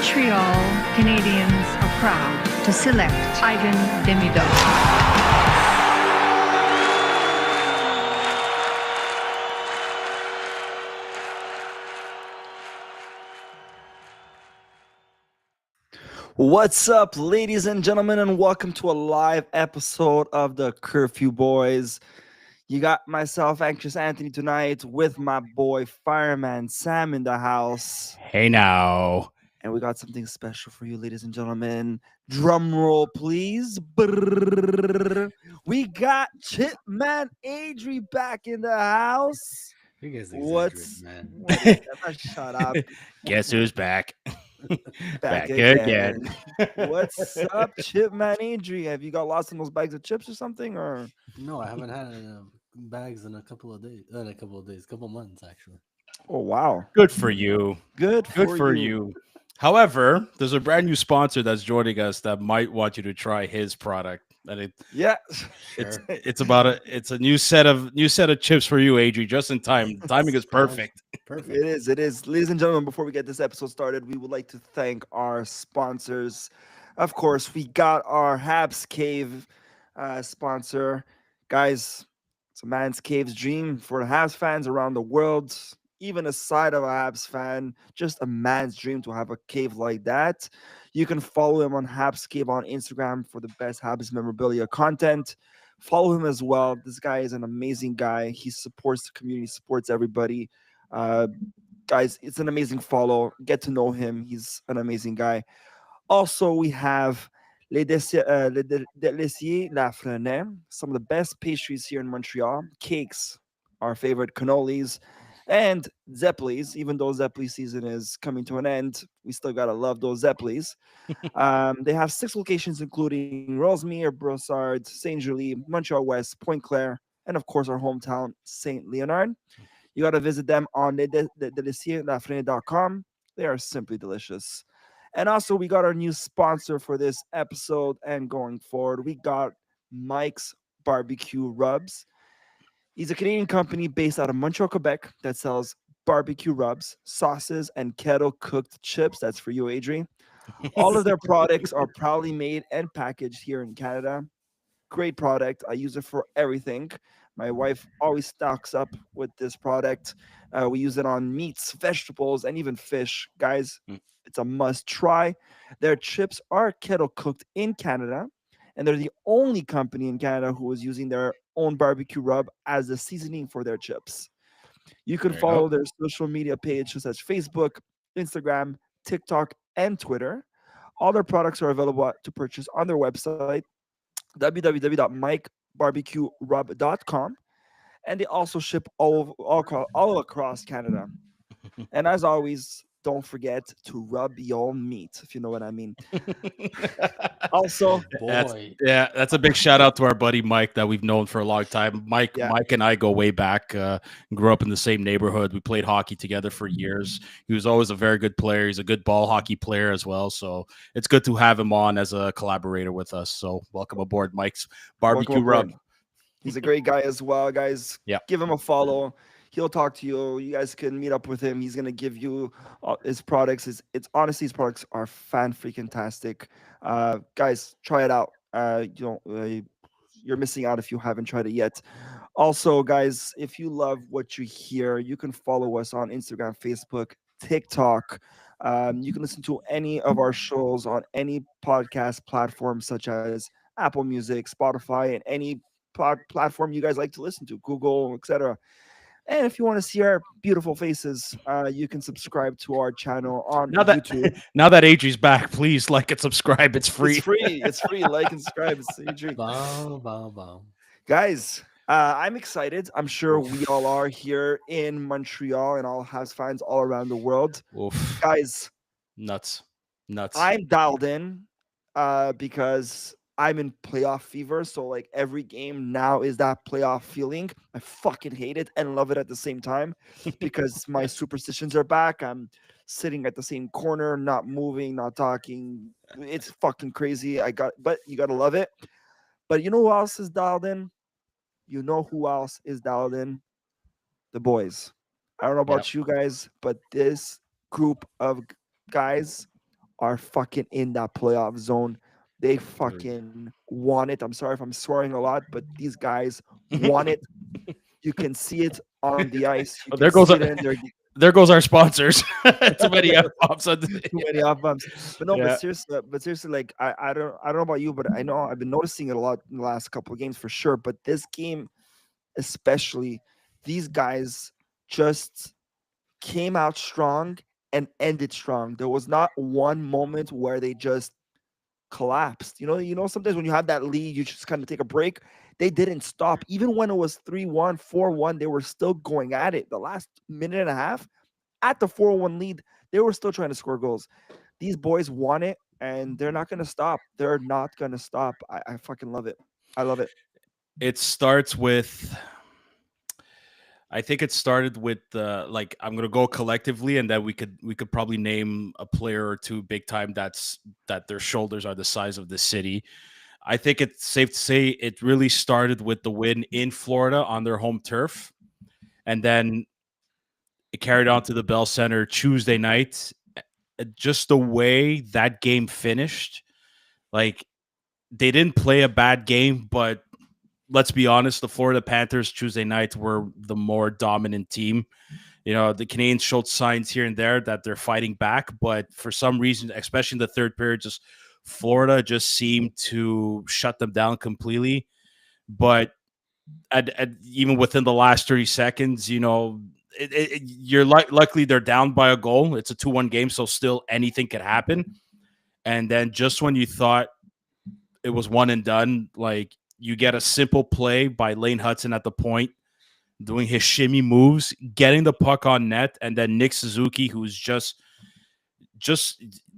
Montreal Canadiens are proud to select Ivan Demidov. What's up, ladies and gentlemen, and welcome to a live episode of the Curfew Boys. You got myself, Anxious Anthony, tonight with my boy Fireman Sam in the house. Hey now. And we got something special for you, ladies and gentlemen. Drum roll, please. Brrrr. We got Chipman Adri back in the house. You guys What's exaggerate, man. shut up. Guess who's back? Back again. What's up, Chipman Adri? Have you got lost in those bags of chips or something? Or No, I haven't had bags in a couple of couple months actually. oh wow, Good for you. good For you. However, there's a brand new sponsor that's joining us that might want you to try his product. And Yeah, Sure. it's a new set of chips for you, Adri, just in time. The timing is perfect. Perfect. it is. Ladies and gentlemen, before we get this episode started, we would like to thank our sponsors. Of course, we got our Habs Cave sponsor. Guys, it's a man's cave's dream for Habs fans around the world. Even aside of a Habs fan, just a man's dream to have a cave like that. You can follow him on Habs Cave on Instagram for the best Habs memorabilia content. Follow him as well. This guy is an amazing guy. He supports the community, supports everybody. Uh, guys, it's an amazing follow. Get to know him. He's an amazing guy. Also, we have Les Deliciers Lafrenet, some of the best pastries here in Montreal. Cakes, our favorite cannolis, and Zeppelis. Even though Zeppeli season is coming to an end, we still gotta love those Zeppelis. They have 6 locations, including Rosemere, Brossard, Saint Julie, Montreal West, Pointe Claire, and of course our hometown, Saint Leonard. You got to visit them on delicieslafrene.com. They are simply delicious. And also, we got our new sponsor for this episode and going forward. We got Mike's Barbecue Rubs. He's a Canadian company based out of Montreal, Quebec that sells barbecue rubs, sauces, and kettle cooked chips. That's for you, Adri. All of their products are proudly made and packaged here in Canada. Great product. I use it for everything. My wife always stocks up with this product. We use it on meats, vegetables, and even fish. Guys, Mm. it's a must try. Their chips are kettle cooked in Canada, and they're the only company in Canada who is using their own barbecue rub as the seasoning for their chips. You can There you go. follow their social media pages such as Facebook, Instagram, TikTok, and Twitter. All their products are available to purchase on their website, www.mikebarbecuerub.com, and they also ship all across Canada. And as always, don't forget to rub your meat, if you know what I mean. Also, Boy. That's a big shout out to our buddy Mike that we've known for a long time. Mike Yeah. and I go way back. Grew up in the same neighborhood. We played hockey together for years. He was always a very good player. He's a good ball hockey player as well. So it's good to have him on as a collaborator with us. So welcome aboard, Mike's Barbecue welcome Rub. aboard. He's a great guy as well, guys. Yeah. Give him a follow. He'll talk to you. You guys can meet up with him. He's gonna give you his products. It's honestly, his products are fan freaking tastic. Guys, try it out. You're missing out if you haven't tried it yet. Also, guys, if you love what you hear, you can follow us on Instagram, Facebook, TikTok. You can listen to any of our shows on any podcast platform, such as Apple Music, Spotify, and any platform you guys like to listen to, Google, etc. And if you want to see our beautiful faces, you can subscribe to our channel on Now that YouTube. now that Adri's back, please like and subscribe. It's free. It's free. It's free. Like and subscribe. It's a dream. Bow. Guys, I'm excited. I'm sure we all are here in Montreal and all Habs fans all around the world. Oof. Guys, Nuts. I'm dialed in because I'm in playoff fever. So like every game now is that playoff feeling. I fucking hate it and love it at the same time because my superstitions are back. I'm sitting at the same corner, not moving, not talking. It's fucking crazy. But you gotta love it. But you know who else is dialed in? You know who else is dialed in? The boys. I don't know Yep. about you guys, but this group of guys are fucking in that playoff zone. They Dude. fucking want it. I'm sorry if I'm swearing a lot, but these guys want it. You can see it on the ice. You Oh, can see it in their there goes our sponsors. Too many F bombs. too many off bumps. But no, Yeah. but seriously, like I don't know about you, but I know I've been noticing it a lot in the last couple of games for sure. But this game, especially, these guys just came out strong and ended strong. There was not one moment where they just collapsed. Sometimes when you have that lead, you just kind of take a break. They didn't stop. Even when it was 3-1, 4-1, they were still going at it. The last minute and a half at the 4-1 lead, they were still trying to score goals. These boys want it, and they're not going to stop. They're not going to stop. I fucking love it. I love it. It starts with. I think it started with like I'm gonna go collectively, and then we could probably name a player or two big time that their shoulders are the size of the city. I think it's safe to say it really started with the win in Florida on their home turf, and then it carried on to the Bell Center Tuesday night. Just the way that game finished, like they didn't play a bad game, but let's be honest, the Florida Panthers Tuesday night were the more dominant team. The Canadiens showed signs here and there that they're fighting back, but for some reason, especially in the third period, just Florida just seemed to shut them down completely. But even within the last 30 seconds, you're luckily they're down by a goal. It's a 2-1 game, so still anything could happen. And then just when you thought it was one and done, like you get a simple play by Lane Hutson at the point, doing his shimmy moves, getting the puck on net, and then Nick Suzuki, who's just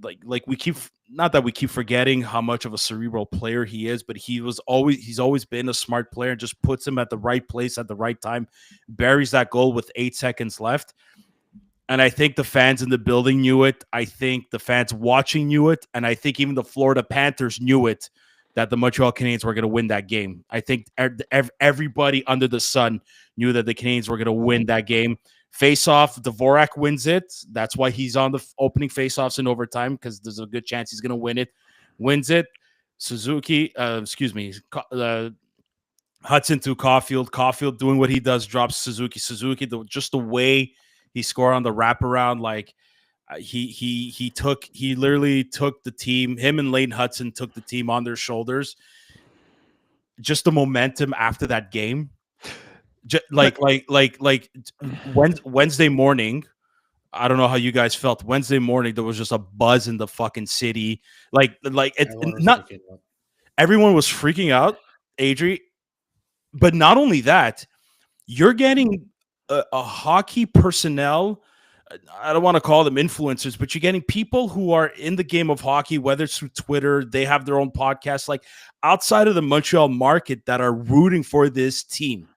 like we keep not that we keep forgetting how much of a cerebral player he is, but he's always been a smart player, just puts him at the right place at the right time, buries that goal with 8 seconds left. And I think the fans in the building knew it. I think the fans watching knew it. And I think even the Florida Panthers knew it, that the Montreal Canadiens were going to win that game. I think everybody under the sun knew that the Canadiens were going to win that game. Face-off, Dvorak wins it. That's why he's on the opening face-offs in overtime, because there's a good chance he's going to win it. Wins it. Hutson to Caulfield. Caulfield doing what he does, drops Suzuki. Just the way he scored on the wraparound, like he literally took the team. Him and Lane Hutson took the team on their shoulders. Just the momentum after that game, Wednesday morning. I don't know how you guys felt. Wednesday morning, there was just a buzz in the fucking city. Everyone was freaking out, Adri. But not only that, you're getting a hockey personnel. I don't want to call them influencers, but you're getting people who are in the game of hockey, whether it's through Twitter, they have their own podcasts, like outside of the Montreal market, that are rooting for this team.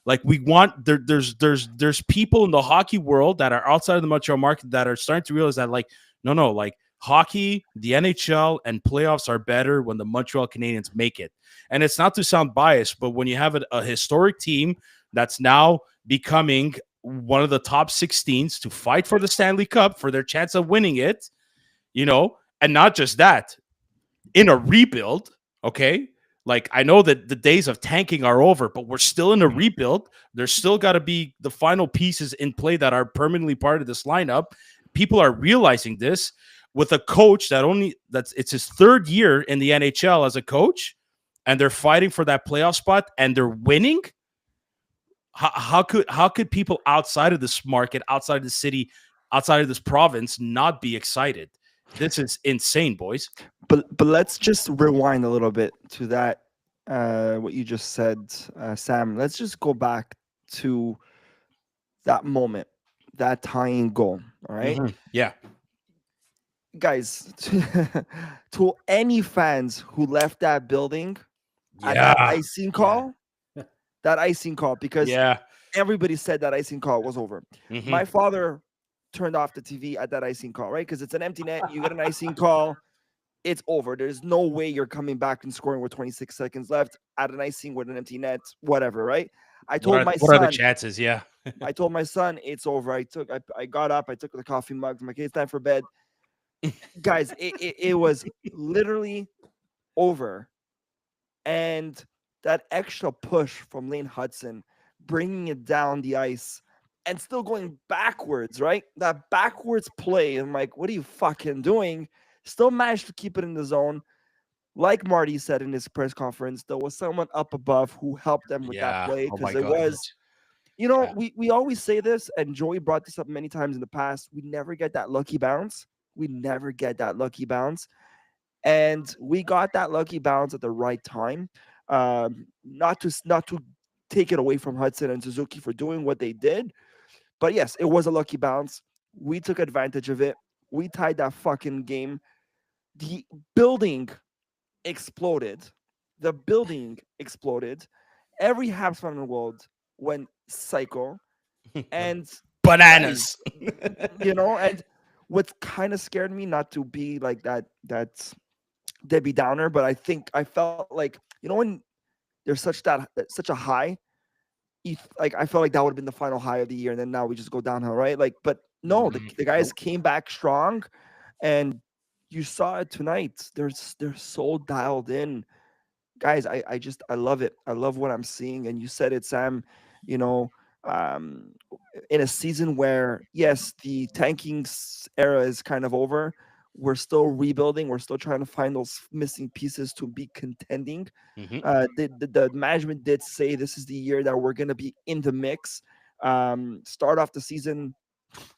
Like there's people in the hockey world that are outside of the Montreal market that are starting to realize that, like, no, like hockey, the NHL, and playoffs are better when the Montreal Canadiens make it. And it's not to sound biased, but when you have a historic team that's now becoming one of the top 16s to fight for the Stanley Cup, for their chance of winning it, and not just that, in a rebuild, okay? Like, I know that the days of tanking are over, but we're still in a rebuild. There's still got to be the final pieces in play that are permanently part of this lineup. People are realizing this with a coach it's his third year in the NHL as a coach, and they're fighting for that playoff spot and they're winning. How could people outside of this market, outside of the city, outside of this province not be excited? This is insane, boys. But let's just rewind a little bit to that, what you just said, Sam. Let's just go back to that moment, that tying goal. All right? Mm-hmm. Yeah. Guys, to any fans who left that building at that icing call, because everybody said that icing call was over. Mm-hmm. My father turned off the TV at that icing call, right? Because it's an empty net. You get an icing call, it's over. There's no way you're coming back and scoring with 26 seconds left at an icing with an empty net, whatever, right? I told my son. What are the chances? Yeah. I told my son it's over. I got up, I took the coffee mug. I'm like, hey, it's time for bed. guys, it was literally over. And that extra push from Lane Hutson, bringing it down the ice and still going backwards, right? That backwards play. I'm like, what are you fucking doing? Still managed to keep it in the zone. Like Marty said in his press conference, there was someone up above who helped them with that Yeah. play Oh because my it God. was, you know, Yeah. we always say this, and Joey brought this up many times in the past. We never get that lucky bounce. We never get that lucky bounce, and we got that lucky bounce at the right time. Not to take it away from Hudson and Suzuki for doing what they did, but yes, it was a lucky bounce. We took advantage of it. We tied that fucking game. The building exploded. The building exploded. Every Habs fan in the world went psycho. And guys, Bananas. and what kind of scared me, not to be like that Debbie Downer, but I think I felt like, when there's such a high, like I felt like that would have been the final high of the year, and then now we just go downhill, right? Like, but no, the guys Nope. came back strong, and you saw it tonight. They're so dialed in, guys. I love it. I love what I'm seeing, and you said it, Sam. You know, um, in a season where yes, the tanking era is kind of over. We're still rebuilding. We're still trying to find those missing pieces to be contending. Mhm. The management did say this is the year that we're going to be in the mix. Start off the season,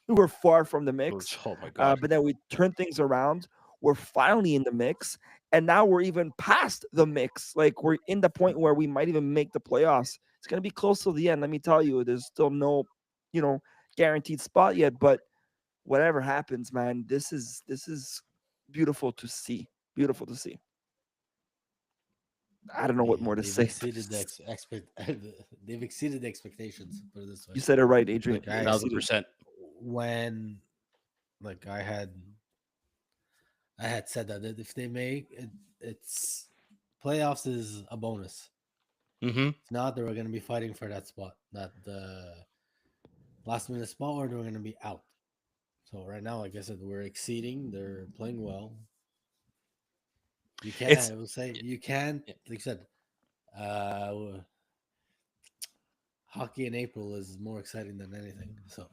we were far from the mix, Oh my God. but then we turned things around. We're finally in the mix, and now we're even past the mix. Like we're in the point where we might even make the playoffs. It's going to be close to the end. Let me tell you, there's still no, you know, guaranteed spot yet. But whatever happens, man, this is beautiful to see. Beautiful to see. I don't know what Yeah, more to they've say. exceeded the they've exceeded the expectations. Put it this way. You said it right, Adrian. Like I Exceeded. 1,000%. when like I had said that if they make it, it's playoffs is a bonus. Mm-hmm. If not, they were going to be fighting for that spot, not the last minute spot, or they were going to be out. So right now, like I said, we're exceeding. They're playing well. You can't. It's I will say you can't. Like I said, uh, hockey in April is more exciting than anything. So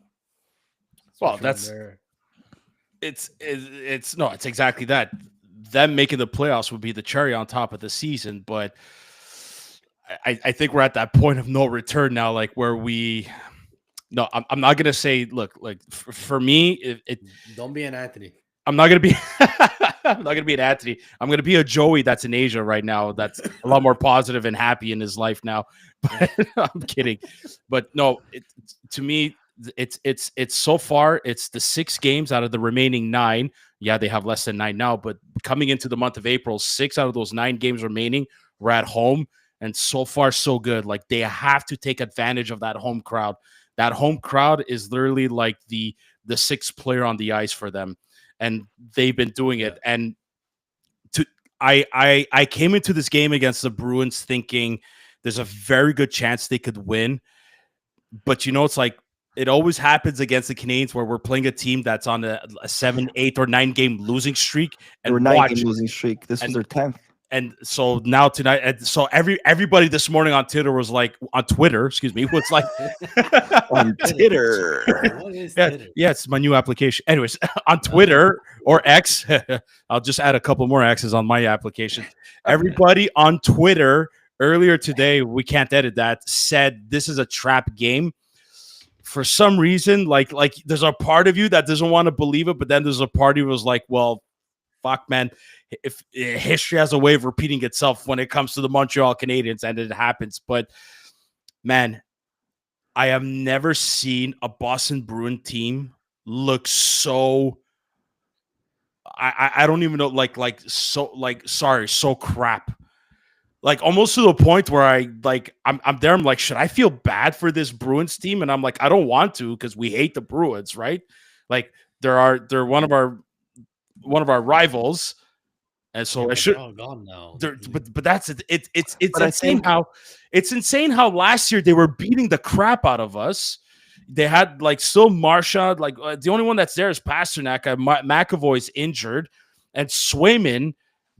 well, especially when that's they're it's no, it's exactly that. Them making the playoffs would be the cherry on top of the season, but I think we're at that point of no return now, like where we. No, I'm not gonna say. Look, like for me, don't be an Anthony. I'm not gonna be. I'm not gonna be an Anthony. I'm gonna be a Joey that's in Asia right now. That's a lot more positive and happy in his life now. But I'm kidding. But no, to me, it's so far. It's the 6 games out of the remaining 9. Yeah, they have less than 9 now. But coming into the month of April, 6 out of those 9 games remaining were at home, and so far so good. Like they have to take advantage of that home crowd. That home crowd is literally like the 6th player on the ice for them. And they've been doing it. And I came into this game against the Bruins thinking there's a very good chance they could win. But it's like it always happens against the Canadiens where we're playing a team that's on a 7, 8, or 9 game losing streak. They were And 9 game losing streak. This was their 10th. And so now tonight, and so everybody this morning on Twitter was like, was like, on Twitter. What is yeah, Twitter? yeah, it's my new application. Anyways, on Twitter or X, I'll just add a couple more X's on my application. Everybody on Twitter earlier today, we can't edit that, said this is a trap game. For some reason, like there's a part of you that doesn't want to believe it, but then there's a part who was like, well, fuck, man. If history has a way of repeating itself when it comes to the Montreal Canadiens, and it happens. But man, I have never seen a Boston Bruin team look so. I don't even know so crap. Like almost to the point where I'm there. I'm like, should I feel bad for this Bruins team? And I'm like, I don't want to because we hate the Bruins, right? Like they're one of our rivals. And so Yeah, I should. they're all gone now. But that's it. It's But I insane think how last year they were beating the crap out of us They had like still Marsha, like the only one that's there is Pasternak. McAvoy's injured, and Swayman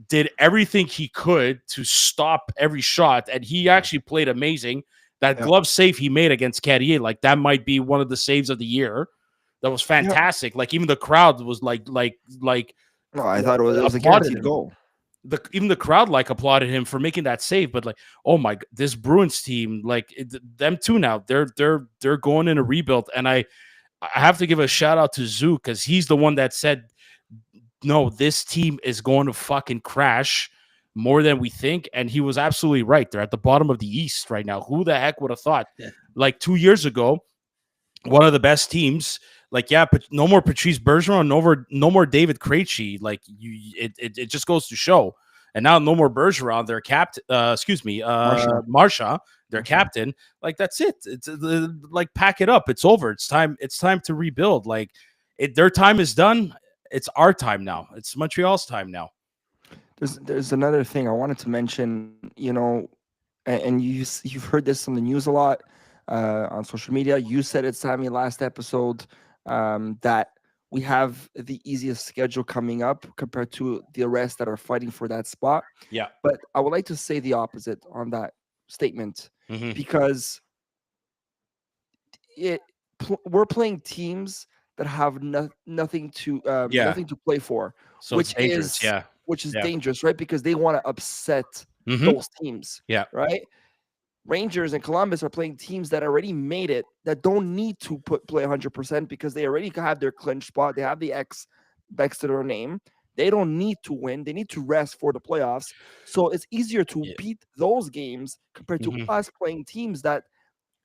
did everything he could to stop every shot, and he actually played amazing. That glove save he made against Carrier, like that might be one of the saves of the year. That was fantastic. Like even the crowd was like No, I thought it was a applauded guaranteed him. goal. Even the crowd like applauded him for making that save. But like, oh my, this Bruins team, like them too now, they're going in a rebuild, and I have to give a shout out to Zoo because he's the one that said, no, this team is going to fucking crash more than we think. And he was absolutely right. They're at the bottom of the East right now. Who the heck would have thought? Yeah. Like 2 years ago, one of the best teams. Like, yeah, but no more Patrice Bergeron, no more David Krejci. Like, it just goes to show. And now no more Bergeron, their captain. Marsha, their captain. Like, that's it. It's like pack it up. It's over. It's time. It's time to rebuild. Like, their time is done. It's our time now. It's Montreal's time now. There's another thing I wanted to mention. You know, and you've heard this on the news a lot, on social media. You said it, Sammy, last episode, that we have the easiest schedule coming up compared to the rest that are fighting for that spot. Yeah. But I would like to say the opposite on that statement, because we're playing teams that have nothing to play for, So which it's dangerous. is dangerous, right? Because they want to upset those teams. Yeah. Right. Rangers and Columbus are playing teams that already made it, that don't need to play 100% because they already have their clinch spot. They have the X next to their name. They don't need to win. They need to rest for the playoffs. So it's easier to beat those games compared to us playing teams that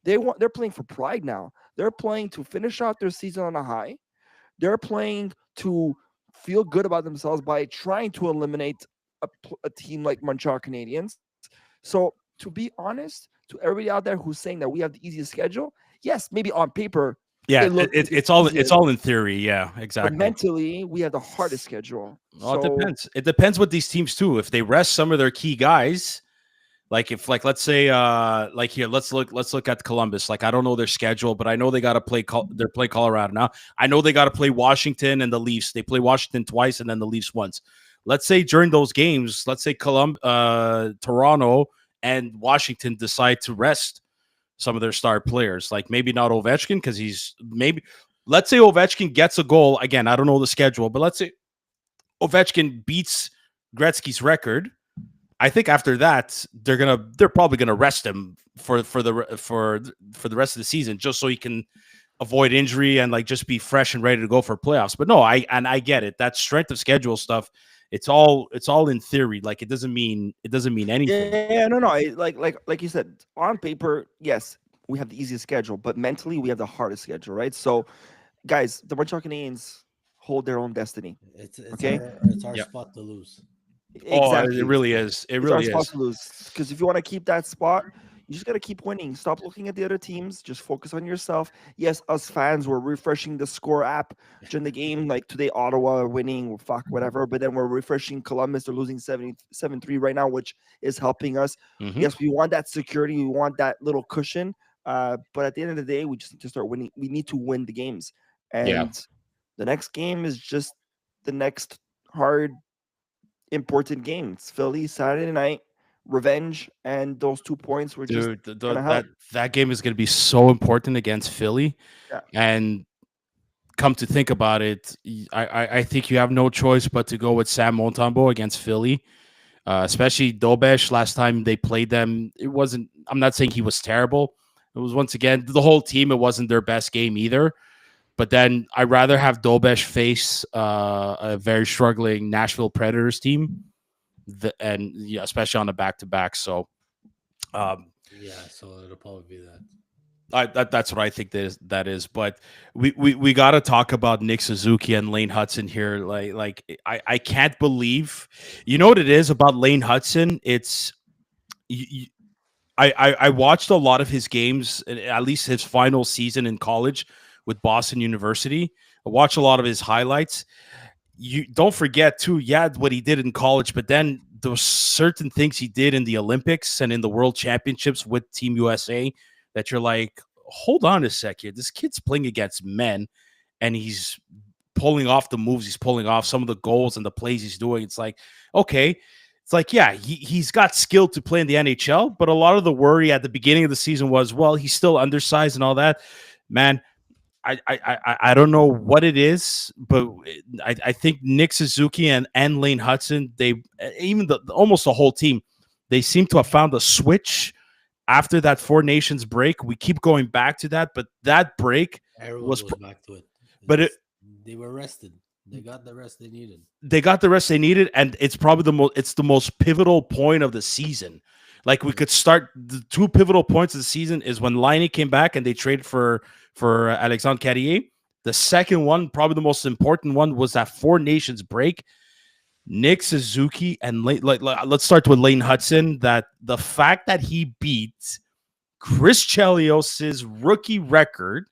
they're playing for pride now. They're playing to finish out their season on a high. They're playing to feel good about themselves by trying to eliminate a team like Montreal Canadiens. So, to be honest, to everybody out there who's saying that we have the easiest schedule, yes, maybe on paper, it's all in theory. Yeah, exactly. But mentally, we have the hardest schedule. Well, it depends. It depends with these teams too. If they rest some of their key guys, let's say let's look at Columbus. Like, I don't know their schedule, but I know they got to play Colorado now. I know they got to play Washington and the Leafs. They play Washington twice and then the Leafs once. Let's say during those games, let's say Toronto and Washington decide to rest some of their star players. Like maybe not Ovechkin, because let's say Ovechkin gets a goal. Again, I don't know the schedule, but let's say Ovechkin beats Gretzky's record. I think after that, they're probably gonna rest him for the rest of the season, just so he can avoid injury and like just be fresh and ready to go for playoffs. But no, I get it. That strength of schedule stuff, it's all in theory. Like it doesn't mean anything. Yeah, no. Like you said, on paper, yes, we have the easiest schedule, but mentally we have the hardest schedule, right? So, guys, the Montreal Canadiens hold their own destiny. It's okay. It's our spot to lose. Exactly. It really is. It really is. To lose. Because if you want to keep that spot, you just got to keep winning. Stop looking at the other teams. Just focus on yourself. Yes, us fans were refreshing the score app during the game. Like today, Ottawa are winning, whatever. But then we're refreshing Columbus. They're losing 7-3 right now, which is helping us. Yes, we want that security. We want that little cushion. But at the end of the day, we just need to start winning. We need to win the games. And the next game is just the next hard, important game. It's Philly, Saturday night. Revenge, and those 2 points were just that game is going to be so important against Philly. And come to think about it, I think you have no choice but to go with Sam Montembeault against Philly, especially Dobesh. Last time they played them, I'm not saying he was terrible. It was, once again, the whole team, it wasn't their best game either. But then I'd rather have Dobesh face a very struggling Nashville Predators team. Especially on a back-to-back. So, so it'll probably be that. That's what I think that is. But we got to talk about Nick Suzuki and Lane Hutson here. Like I can't believe, you know what it is about Lane Hutson. It's I watched a lot of his games, at least his final season in college with Boston University. I watched a lot of his highlights. You don't forget too, what he did in college, but then those certain things he did in the Olympics and in the World Championships with Team USA that you're like, hold on a second. This kid's playing against men, and he's pulling off the moves he's pulling off, some of the goals and the plays he's doing. It's like, okay. It's like, yeah, he's got skill to play in the NHL, but a lot of the worry at the beginning of the season was, well, he's still undersized and all that. Man, I don't know what it is, but I think Nick Suzuki and Lane Hutson, they even almost the whole team, they seem to have found a switch after that Four Nations break. We keep going back to that, but that break Everyone was, goes back to it. but They were rested. They got the rest they needed. And it's probably the most pivotal point of the season. Like we could start the two pivotal points of the season is when Laine came back and they traded for Alexandre Carrier. The second one, probably the most important one, was that Four Nations break. Nick Suzuki and let's start with Lane Hutson. That the fact that he beat Chris Chelios's rookie record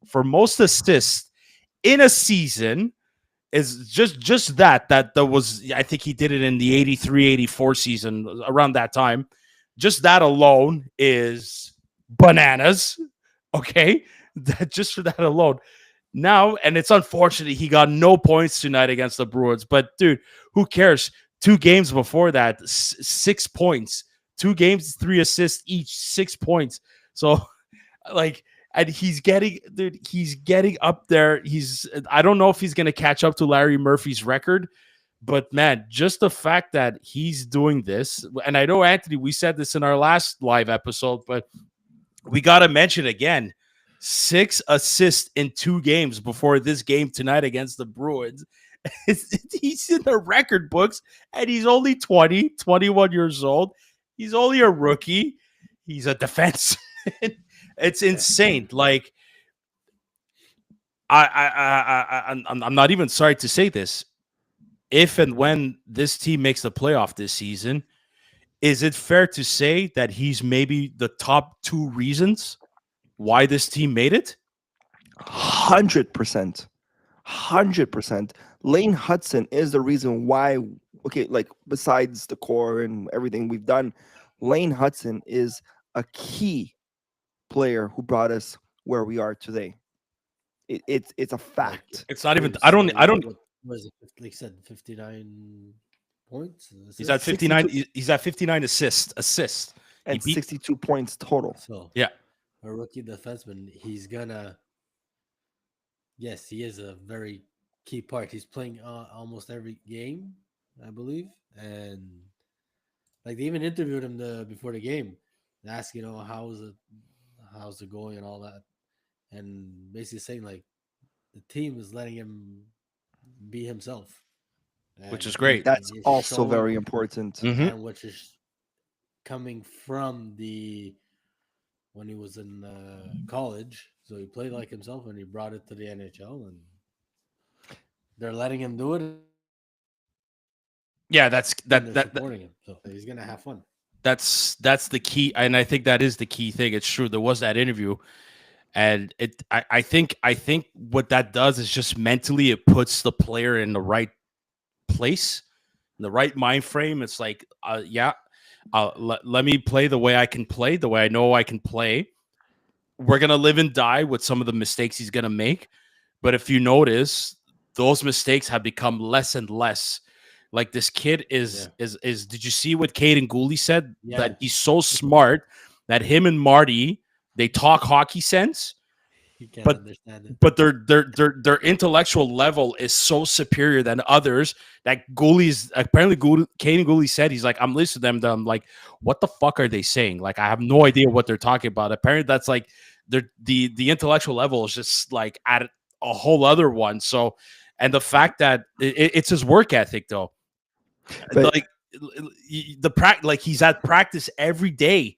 for most assists in a season is just that was, I think he did it in the 83-84 season, around that time. Just that alone is bananas. Okay, that just for that alone. Now, and it's unfortunate he got no points tonight against the Bruins, but dude, who cares? 2 games before that, 6 points. 2 games, 3 assists each, 6 points. So, like, and he's getting up there. I don't know if he's going to catch up to Larry Murphy's record, but man, just the fact that he's doing this, and I know, Anthony, we said this in our last live episode, but we got to mention again, 6 assists in 2 games before this game tonight against the Bruins. He's in the record books, and he's only 21 years old. He's only a rookie. He's a defenseman. It's insane. Like, I'm not even sorry to say this. If and when this team makes the playoff this season, is it fair to say that he's maybe the top 2 reasons why this team made it? 100%. 100%. Lane Hutson is the reason why. Okay, like besides the core and everything we've done, Lane Hutson is a key player who brought us where we are today. It's a fact. It's not even. I don't. What was it? Like I said, 59 points. He's at 59. He's at 59 assists, and 62 points total. So yeah, a rookie defenseman. He's gonna. Yes, he is a very key part. He's playing almost every game, I believe, and like they even interviewed him before the game, asked, how's it going and all that, and basically saying like the team is letting him be himself, which is great. That's also very important, and which is coming from when he was in college. So he played like himself and he brought it to the NHL, and they're letting him do it. Yeah, that's supporting him, so he's gonna have fun. That's the key, and I think that is the key thing. It's true. There was that interview, and I think what that does is just mentally it puts the player in the right place, in the right mind frame. It's like, let me play the way I can play, the way I know I can play. We're going to live and die with some of the mistakes he's going to make. But if you notice, those mistakes have become less and less. Like this kid is did you see what Caden Gooley said? Yeah. That he's so smart that him and Marty, they talk hockey sense. You can't understand it. But their intellectual level is so superior than others that Caden Gooley said, he's like, I'm listening to them. I'm like, what the fuck are they saying? Like, I have no idea what they're talking about. Apparently that's like the intellectual level is just like at a whole other one. So, and the fact that it's his work ethic though, but, like he's at practice every day.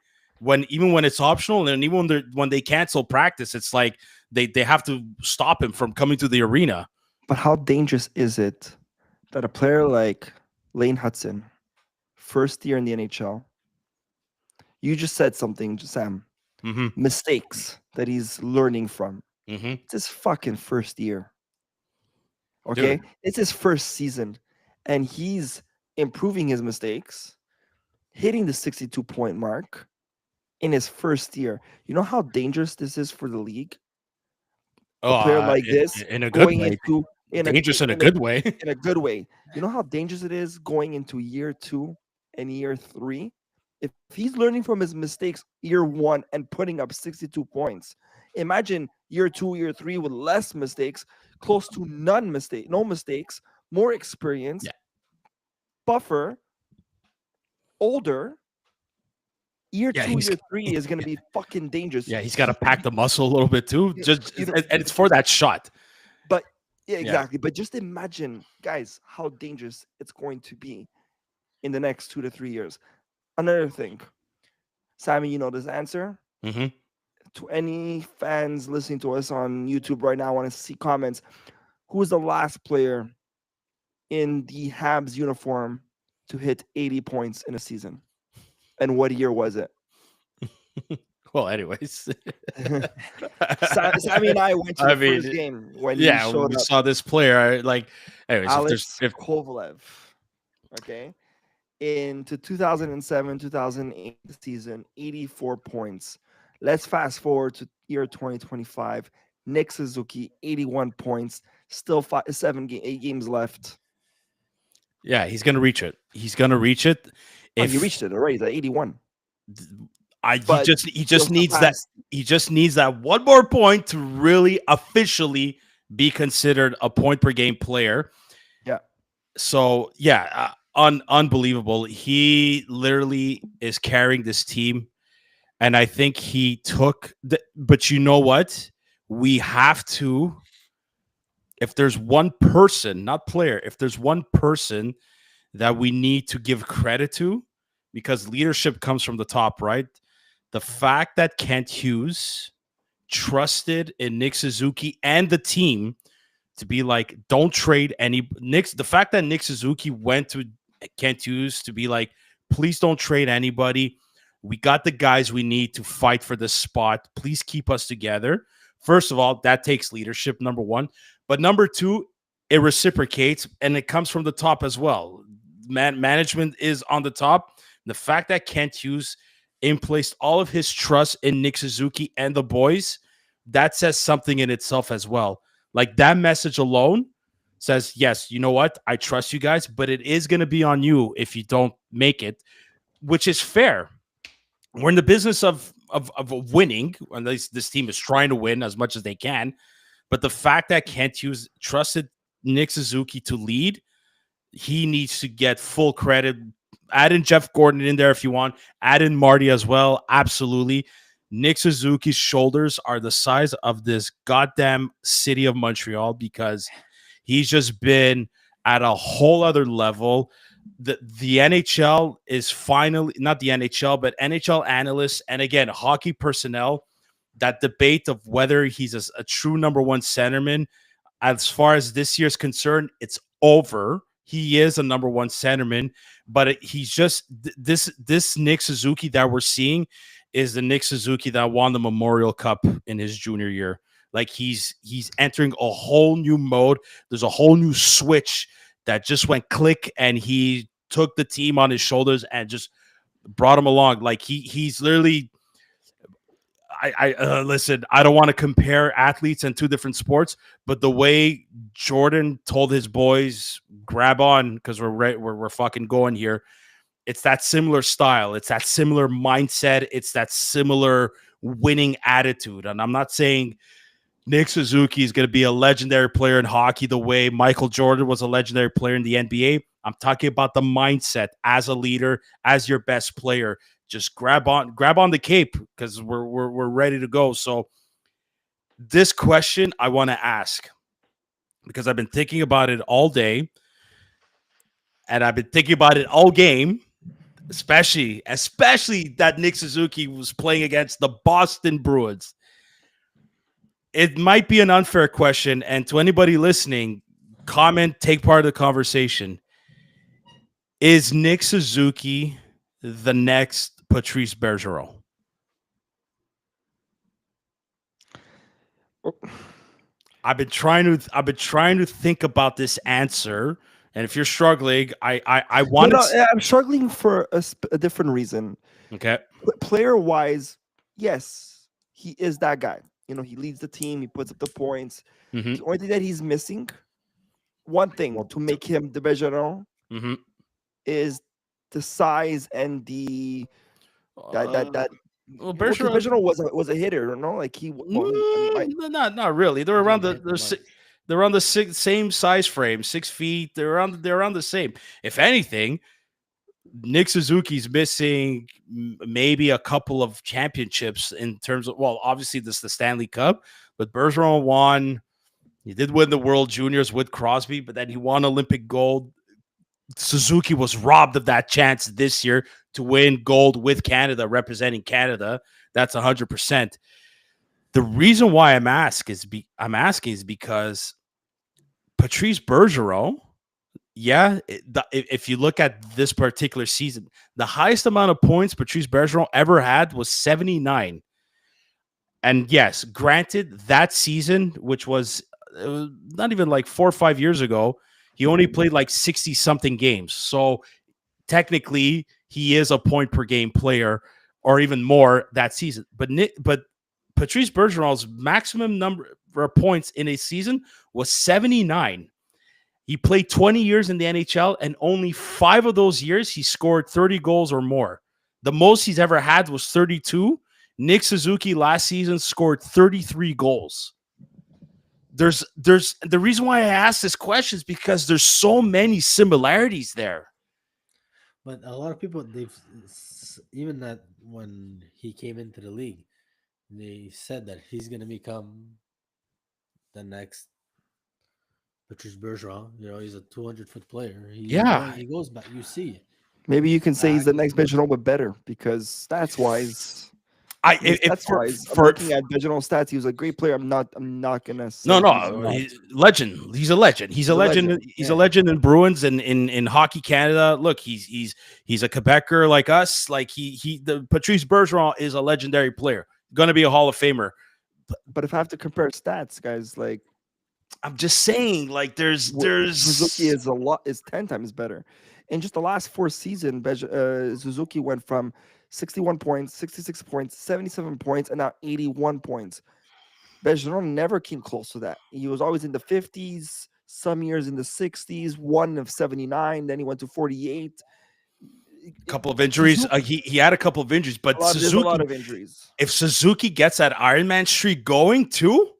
Even when it's optional, and even when they cancel practice, it's like they have to stop him from coming to the arena. But how dangerous is it that a player like Lane Hutson, first year in the NHL, you just said something, Sam, mistakes that he's learning from. It's his fucking first year. Okay? Dude. It's his first season, and he's improving his mistakes, hitting the 62-point mark. in his first year. You know how dangerous this is for the league? Oh, A player like this in a good going way. into Dangerous in a good way. in a good way. You know how dangerous it is going into year 2 and year 3? If he's learning from his mistakes year 1 and putting up 62 points, imagine year 2, year 3 with less mistakes, close to no mistakes, more experience, Yeah. buffer, older. Year Yeah, 2, year 3 is going to be fucking dangerous. yeah, he's got to pack the muscle a little bit too. Just You know, and it's for that shot. but yeah, Yeah. exactly. But just imagine, guys, how dangerous it's going to be in the next 2 to 3 years. Another thing, Sammy, you know this answer. Hmm. To any fans listening to us on YouTube right now, I want to see comments. Who is the last player in the Habs uniform to hit 80 points in a season? And what year was it? Well, anyways, Sammy and I went to I the first mean, game when he yeah, when showed we up. saw this player, like, anyways, Alex if Kovalev. Okay. Into 2007 2008 season, 84 points. Let's fast forward to year 2025. Nick Suzuki, 81 points. Still 8 games left. yeah, he's gonna reach it. He's gonna reach it. Oh, If he reached it already. He's at 81. he But just he'll needs that. surpass. He just needs that one more point to really officially be considered a point per game player. Yeah. So yeah, unbelievable. He literally is carrying this team, and I think he took. But you know what? We have to. If there's one person, not player, if there's one person that we need to give credit to, because leadership comes from the top, right? The fact that Kent Hughes trusted in Nick Suzuki and the team to be like, don't trade any Nick's the fact that Nick Suzuki went to Kent Hughes to be like, please don't trade anybody. We got the guys we need to fight for this spot. Please keep us together. First of all, that takes leadership, number one. But number two, it reciprocates and it comes from the top as well. Management is on the top. The fact that Kent Hughes placed all of his trust in Nick Suzuki and the boys, that says something in itself as well. Like that message alone says, yes, you know what? I trust you guys, but it is going to be on you if you don't make it, which is fair. We're in the business of winning, and this team is trying to win as much as they can. But the fact that Kent Hughes trusted Nick Suzuki to lead, he needs to get full credit. Add in Jeff Gordon in there if you want. Add in Marty as well. Absolutely. Nick Suzuki's shoulders are the size of this goddamn city of Montreal because he's just been at a whole other level. The NHL is finally, not the NHL, but NHL analysts and again, hockey personnel, that debate of whether he's a true number one centerman, as far as this year's concerned, it's over. He is a number one centerman, but he's just this Nick Suzuki that we're seeing is the Nick Suzuki that won the Memorial Cup in his junior year. Like he's entering a whole new mode. There's a whole new switch that just went click, and he took the team on his shoulders and just brought him along. Like he's literally. I listen. I don't want to compare athletes in two different sports, but the way Jordan told his boys, "Grab on," because we're fucking going here. It's that similar style. It's that similar mindset. It's that similar winning attitude. And I'm not saying Nick Suzuki is going to be a legendary player in hockey the way Michael Jordan was a legendary player in the NBA. I'm talking about the mindset as a leader, as your best player. Just grab on the cape because we're ready to go. So this question I want to ask because I've been thinking about it all day and I've been thinking about it all game, especially that Nick Suzuki was playing against the Boston Bruins. It might be an unfair question, and to anybody listening, comment, take part of the conversation. Is Nick Suzuki the next Patrice Bergeron? I've been trying to think about this answer And if you're struggling, I No, wanted. no, I'm struggling for a different reason. Okay. Player wise, yes, he is that guy. You know, he leads the team. He puts up the points. Mm-hmm. The only thing that he's missing, one thing to make him the Bergeron, Mm-hmm. is the size and the that. Well, Well, because Bergeron, Bergeron was a hitter, you know, like not really. They're around Doesn't hit much. they're around the same size frame, 6 feet. They're around the same. If anything, Nick Suzuki's missing maybe a couple of championships in terms of, well, obviously this is the Stanley Cup, but Bergeron won. He did win the World Juniors with Crosby, but then he won Olympic gold. Suzuki was robbed of that chance this year to win gold with Canada, representing Canada. That's 100%. The reason why I'm asking is because Patrice Bergeron, if you look at this particular season, the highest amount of points Patrice Bergeron ever had was 79. And yes, granted, that season, which was not even like 4 or 5 years ago, he only played like 60 something games. So technically, he is a point per game player or even more that season. But Patrice Bergeron's maximum number of points in a season was 79. He played 20 years in the NHL, and only 5 of those years he scored 30 goals or more. The most he's ever had was 32. Nick Suzuki last season scored 33 goals. There's the reason why I asked this question is because there's so many similarities there. But a lot of people, even that when he came into the league, they said that he's going to become the next Patrice Bergeron. You know, he's a 200-foot player. He goes back. You see it. maybe you can say he's the next Bergeron, but better because stats wise. I'm looking at Bergeron stats. He was a great player. I'm not gonna say he's legend. He's a legend. He's a legend. He's a legend in Bruins and in Hockey Canada. Look, he's a Quebecer like us. Like the Patrice Bergeron is a legendary player. Gonna be a Hall of Famer. But if I have to compare stats, guys, like I'm just saying, like there's Suzuki is 10 times better. In just the last 4 seasons, Suzuki went from 61 points, 66 points, 77 points, and now 81 points. Bergeron never came close to that. He was always in the 50s, some years in the 60s, one of 79, then he went to 48. Couple of injuries. He had a couple of injuries, but there's a lot of injuries. If Suzuki gets that Ironman streak going too,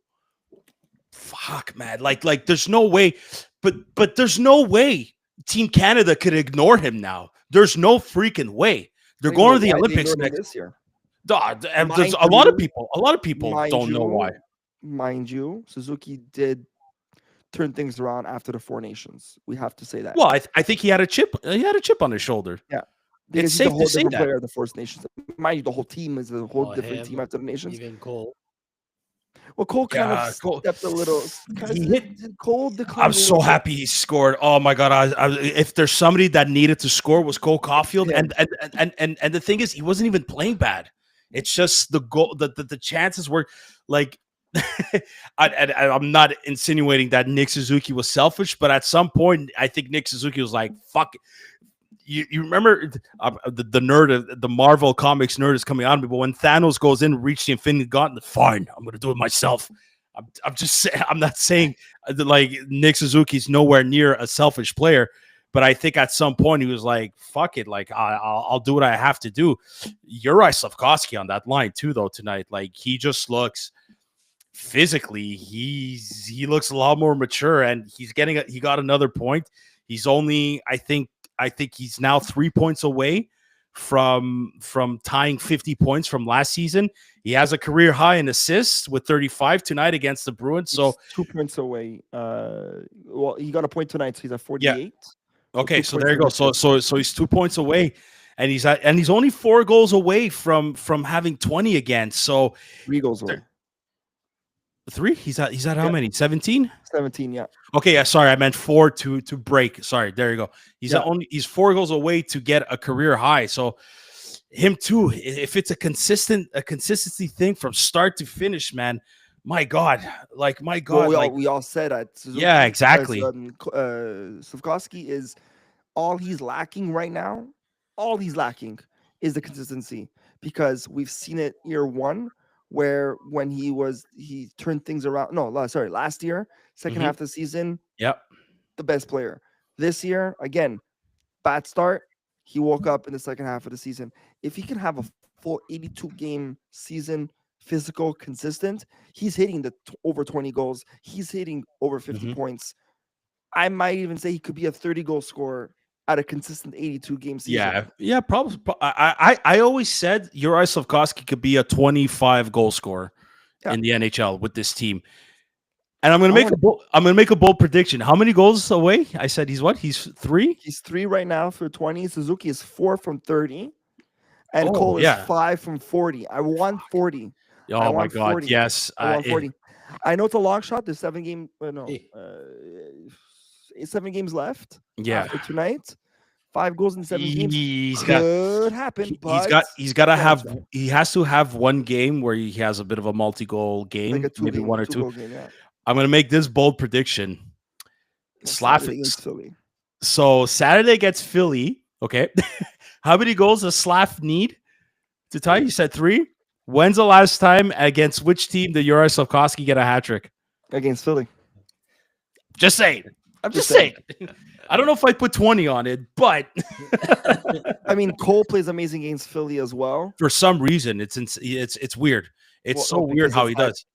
fuck, man. Like there's no way, but there's no way Team Canada could ignore him now. There's no freaking way. They're going to the Olympics next year. There's a lot of people don't know why. Mind you, Suzuki did turn things around after the 4 Nations. We have to say that. Well, I think he had a chip. He had a chip on his shoulder. Yeah, it's safe to say that. Player of the 4 Nations. Mind you, the whole team is a whole different team after the Nations. Even Cole. Well, Cole kind of stepped a little. Cole declined. I'm so happy he scored. Oh my god! If there's somebody that needed to score, was Cole Caulfield. Yeah. And the thing is, he wasn't even playing bad. It's just the goal. The chances were like. I'm not insinuating that Nick Suzuki was selfish, but at some point, I think Nick Suzuki was like, "Fuck." You remember the nerd, the Marvel Comics nerd is coming on me, but when Thanos goes in, reach the Infinity Gauntlet, fine, I'm going to do it myself. I'm just saying, I'm not saying like Nick Suzuki's nowhere near a selfish player, but I think at some point he was like, fuck it, like I'll do what I have to do. Juraj Slafkovsky on that line too, though, tonight. Like he just looks physically, he looks a lot more mature, and he got another point. He's only, I think he's now 3 points away from tying 50 points from last season. He has a career high in assists with 35 tonight against the Bruins. So 2 points away. Well, he got a point tonight, so he's at 48. Yeah. Okay, so there you go. So he's 2 points away, and he's only 4 goals away from having 20 again. So 3 goals away. 3? He's at how many? 17? 17, yeah. Okay, yeah, sorry, I meant 4 to break. Sorry, there you go. He's 4 goals away to get a career high. So him too, if it's a consistency thing from start to finish, man, my God, Well, like we all said that yeah, Suzuki, exactly. Slavkovsky is all he's lacking right now. All he's lacking is the consistency because we've seen it year one where when he turned things around. No, sorry, last year, second Mhm. half of the season, Yep. the best player. This year, again, bad start. He woke up in the second half of the season. If he can have a full 82 game season, physical, consistent, he's hitting over 20 goals. He's hitting over 50 Mhm. points. I might even say he could be a 30 goal scorer at a consistent 82 game season. Yeah, yeah, probably. I always said Uri Slavkovsky could be a 25 goal scorer Yeah, in the NHL with this team. And I want. I'm gonna make a bold prediction. How many goals away? I said he's what? He's 3? He's 3 right now for 20. Suzuki is 4 from 30, and Oh, Cole is yeah. 5 from 40. I want 40. I Oh my want God. 40. Yes. I want 40. I know it's a long shot. There's 7 game. No, Hey. 7 games left Yeah. after tonight. 5 goals in 7 games He's got could happen, but he's got to long have shot. he has to have one game where he has a bit of a multi-goal game, Like a maybe one or 2 two. goal game. Yeah, I'm gonna make this bold prediction. on Slav. Saturday against Philly. So Saturday gets Philly. Okay. How many goals does Slav need to tie? You said 3. When's the last time against which team did Yuri Slavkovsky get a hat trick? Against Philly. Just saying. I'm Just just saying. I don't know if I put 20 on it, but I mean, Cole plays amazing against Philly as well. for some reason, it's weird. It's Well, so no, weird because how it's he that does.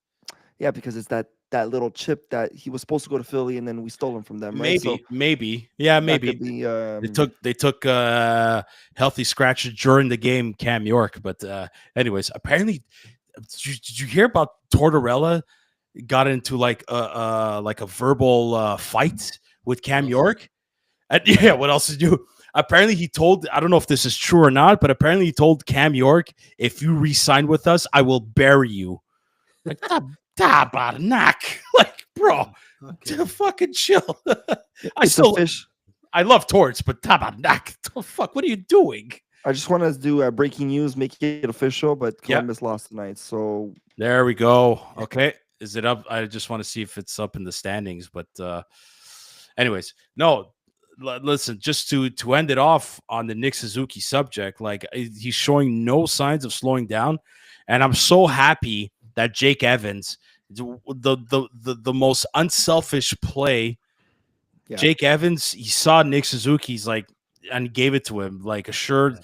Yeah, because it's that little chip that he was supposed to go to Philly and then we stole him from them, right? So Maybe, yeah, that maybe could be they took healthy scratches during the game, Cam York. But anyways, apparently, did you hear about Tortorella got into like a verbal fight with Cam York? And yeah, what else did you? Apparently, he told, I don't know if this is true or not, but apparently he told Cam York, if you re-sign with us, I will bury you. Like, tabarnak. Like, bro, Okay. fucking chill. it's a fish. I love Torts, but tabarnak. Fuck, what are you doing? I just want to do breaking news, make it official, but Yeah. Columbus lost tonight. So There we go. Okay. Is it up? I just want to see if it's up in the standings. But anyways, no, listen, just to end it off on the Nick Suzuki subject, like he's showing no signs of slowing down. And I'm so happy that Jake Evans, the most unselfish play, Yeah. Jake Evans, he saw Nick Suzuki's like, and gave it to him like a sure.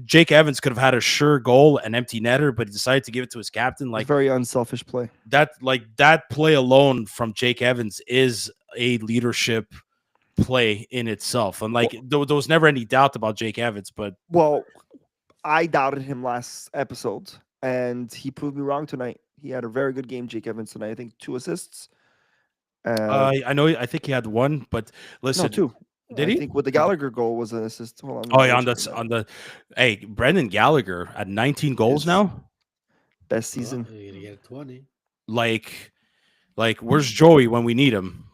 Jake Evans could have had a sure goal, an empty netter, but he decided to give it to his captain. Like very unselfish play. that play alone from Jake Evans is a leadership play in itself. And like there was never any doubt about Jake Evans, but Well, I doubted him last episode, and he proved me wrong tonight. He had a very good game, Jake Evans tonight. I think 2 assists. I know. I think he had 1, but listen, No, 2. did I he? think with the Gallagher goal was an assist. Hold on. Oh yeah, on the hey, Brendan Gallagher at 19 goals Yes. now. best season. Well, you're gonna get 20. Like where's Joey when we need him?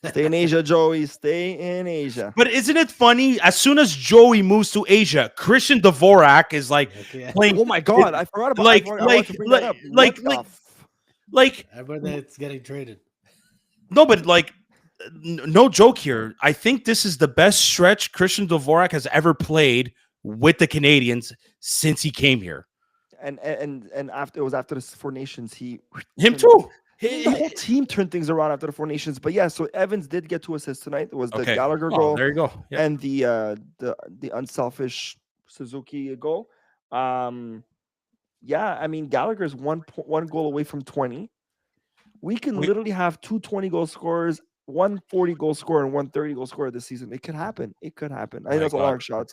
Stay in Asia, Joey. Stay in Asia. But isn't it funny? As soon as Joey moves to Asia, Christian Dvorak is like Okay. playing. Oh my God, I forgot about. like- I wanted to bring that up. like- What the like Everybody that's getting traded. no, but like no joke here. I think this is the best stretch Christian Dvorak has ever played with the Canadiens since he came here. and after it was after the 4 Nations, Him turned- too. The whole team turned things around after the 4 Nations. But yeah, so Evans did get 2 assists tonight. It was the Okay. Gallagher Oh, goal there you go. Yeah. and the unselfish Suzuki goal. Yeah, I mean Gallagher's one goal away from 20. We can literally have 2 20-goal scorers, 1 40-goal scorer, and 1 30-goal scorer this season. It could happen. It could happen. I know it's a long shot,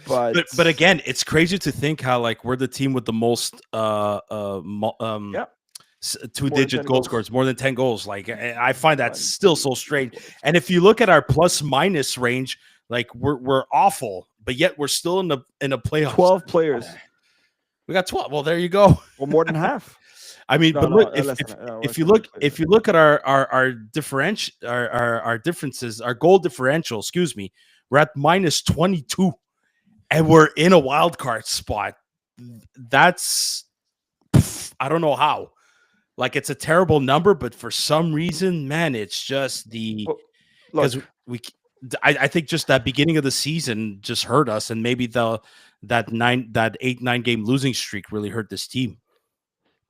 but But again, it's crazy to think how like we're the team with the most Yeah. 2-digit 10 goal goals. scores, more than 10 goals. Like I find that still so strange. And if you look at our plus minus range, like we're awful, but yet we're still in a playoff. 12 players. We got 12. Well, there you go. Well, more than half. I mean, No, but no, look, less than that. No, less if you than look that. if you look at our differences, our goal differential, excuse me, we're at minus 22, and we're in a wild card spot. That's I don't know how. Like it's a terrible number, but for some reason, man, it's just the Well, because look, I think just that beginning of the season just hurt us, and maybe that 8-9 game losing streak really hurt this team.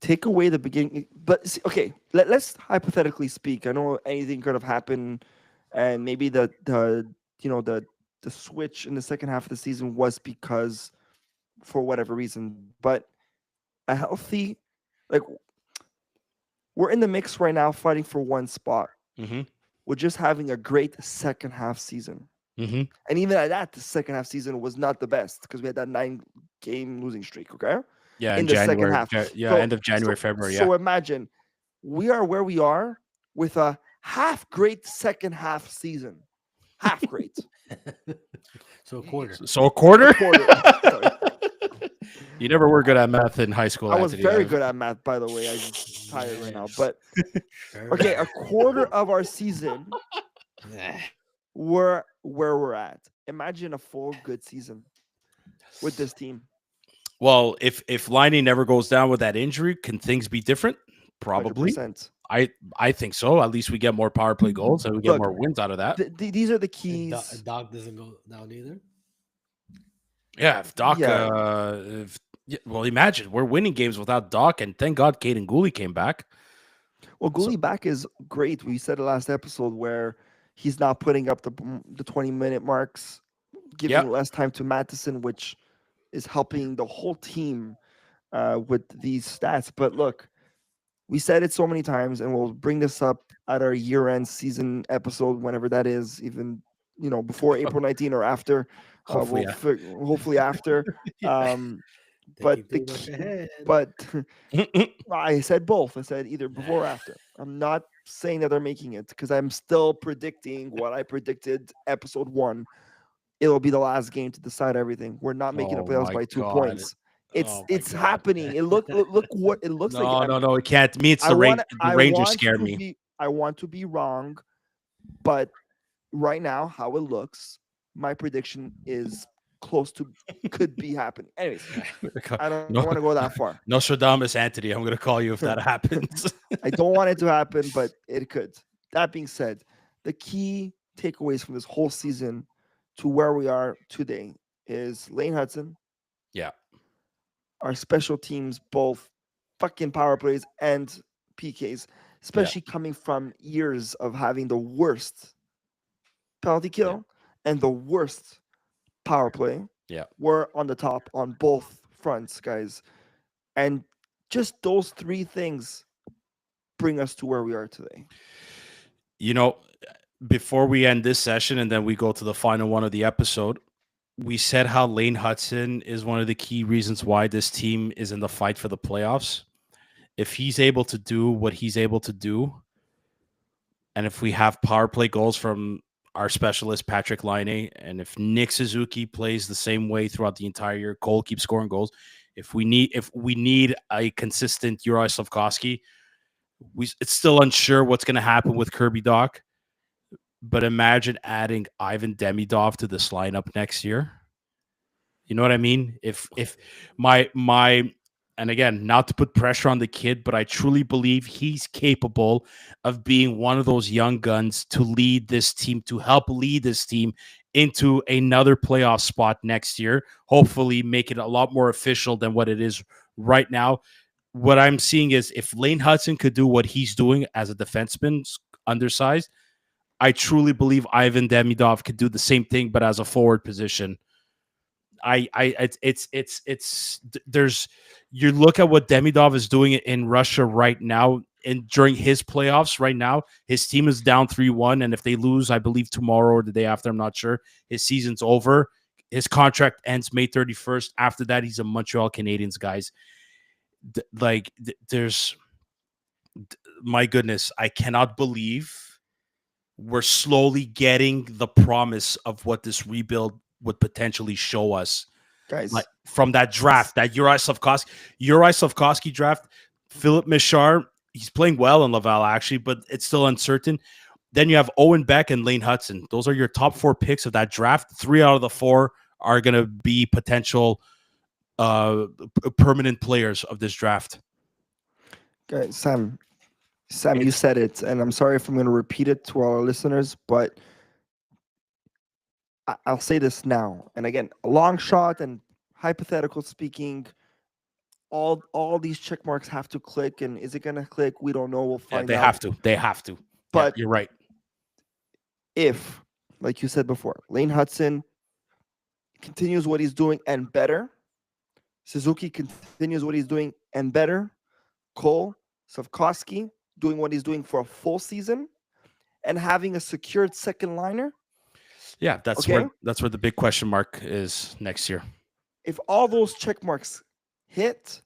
take away the beginning. But okay, let's hypothetically speak. I know anything could have happened, and maybe the you know the switch in the second half of the season was because for whatever reason. But a healthy, like we're in the mix right now, fighting for one spot. Mm-hmm. We're just having a great second half season. Mm-hmm. And even at that, the second half season was not the best because we had that 9 game losing streak, okay? Yeah, In in the second January. half. Yeah, end of January, February. Yeah. So imagine we are where we are with a half great second half season. Half great. So a quarter. So a quarter? Quarter. Sorry. You never were good at math in high school. I was Anthony. very good at math, by the way. I'm just tired right now. Nice. But Sure. okay, a quarter of our season, we're where we're at. Imagine a full good season with this team. Well, if Liney never goes down with that injury, can things be different? Probably. 100%. I think so. At least we get more power play goals and we get Look, more wins out of that. These are the And keys. Doc doesn't go down either. Yeah, if Doc, Yeah. well, imagine we're winning games without Doc, and thank God Caden Gooley came back. Well, Gooley back is great. We said it last episode where he's not putting up the 20-minute marks, giving Yep. less time to Matheson, which is helping the whole team with these stats. But look, we said it so many times, and we'll bring this up at our year-end season episode, whenever that is, even before April 19 or after. Hopefully, Hopefully after. But Thinking too much ahead. but I said both. I said either before or after. I'm not saying that they're making it because I'm still predicting what I predicted episode 1. It'll be the last game to decide everything. We're not making the Oh playoffs my by 2 God. points. It's Oh my it's God. happening. It look what it looks like. No, it can't. Me, it's the Rangers. The Rangers scare me. I want to be wrong, but right now, how it looks, my prediction is close to could be happening. Anyways, I don't want to go that far. Nostradamus Anthony, I'm going to call you if that happens. I don't want it to happen, but it could. That being said, the key takeaways from this whole season to where we are today is Lane Hutson. Yeah. Our special teams, both fucking power plays and PKs, especially coming from years of having the worst penalty kill and the worst power play. Yeah. We're on the top on both fronts, guys. And just those 3 things bring us to where we are today. Before we end this session and then we go to the final one of the episode, we said how Lane Hutson is one of the key reasons why this team is in the fight for the playoffs. If he's able to do what he's able to do, and if we have power play goals from our specialist Patrick Laine, and if Nick Suzuki plays the same way throughout the entire year, Cole keeps scoring goals. If we need a consistent Juraj Slafkovsky, it's still unsure what's going to happen with Kirby Doc. But imagine adding Ivan Demidov to this lineup next year. You know what I mean? If my and again, not to put pressure on the kid, but I truly believe he's capable of being one of those young guns to lead this team, to help lead this team into another playoff spot next year. Hopefully make it a lot more official than what it is right now. What I'm seeing is if Lane Hutson could do what he's doing as a defenseman, undersized, I truly believe Ivan Demidov could do the same thing, but as a forward position. There's you look at what Demidov is doing in Russia right now, and during his playoffs right now, his team is down 3-1, and if they lose, I believe tomorrow or the day after, I'm not sure, his season's over. His contract ends May 31st. After that, he's a Montreal Canadiens, guys. There's my goodness, I cannot believe we're slowly getting the promise of what this rebuild would potentially show us, guys. Like from that draft, that Juraj Slafkovsky draft. Philip Michar, he's playing well in Laval actually, but it's still uncertain. Then you have Owen Beck and Lane Hutson. Those are your top 4 picks of that draft. 3 out of the 4 are going to be potential permanent players of this draft. Okay, Sam, you It's said it, and I'm sorry if I'm going to repeat it to all our listeners, but I'll say this now. And again, a long shot and hypothetical speaking, all these check marks have to click. And is it going to click? We don't know. We'll yeah, find they out. have to. They have to. Yeah, But you're right. if, like you said before, Lane Hutson continues what he's doing and better, Suzuki continues what he's doing and better, Cole, Savkovsky doing what he's doing for a full season, and having a secured second liner, Yeah, okay? that's where the big question mark is next year. If all those check marks hit,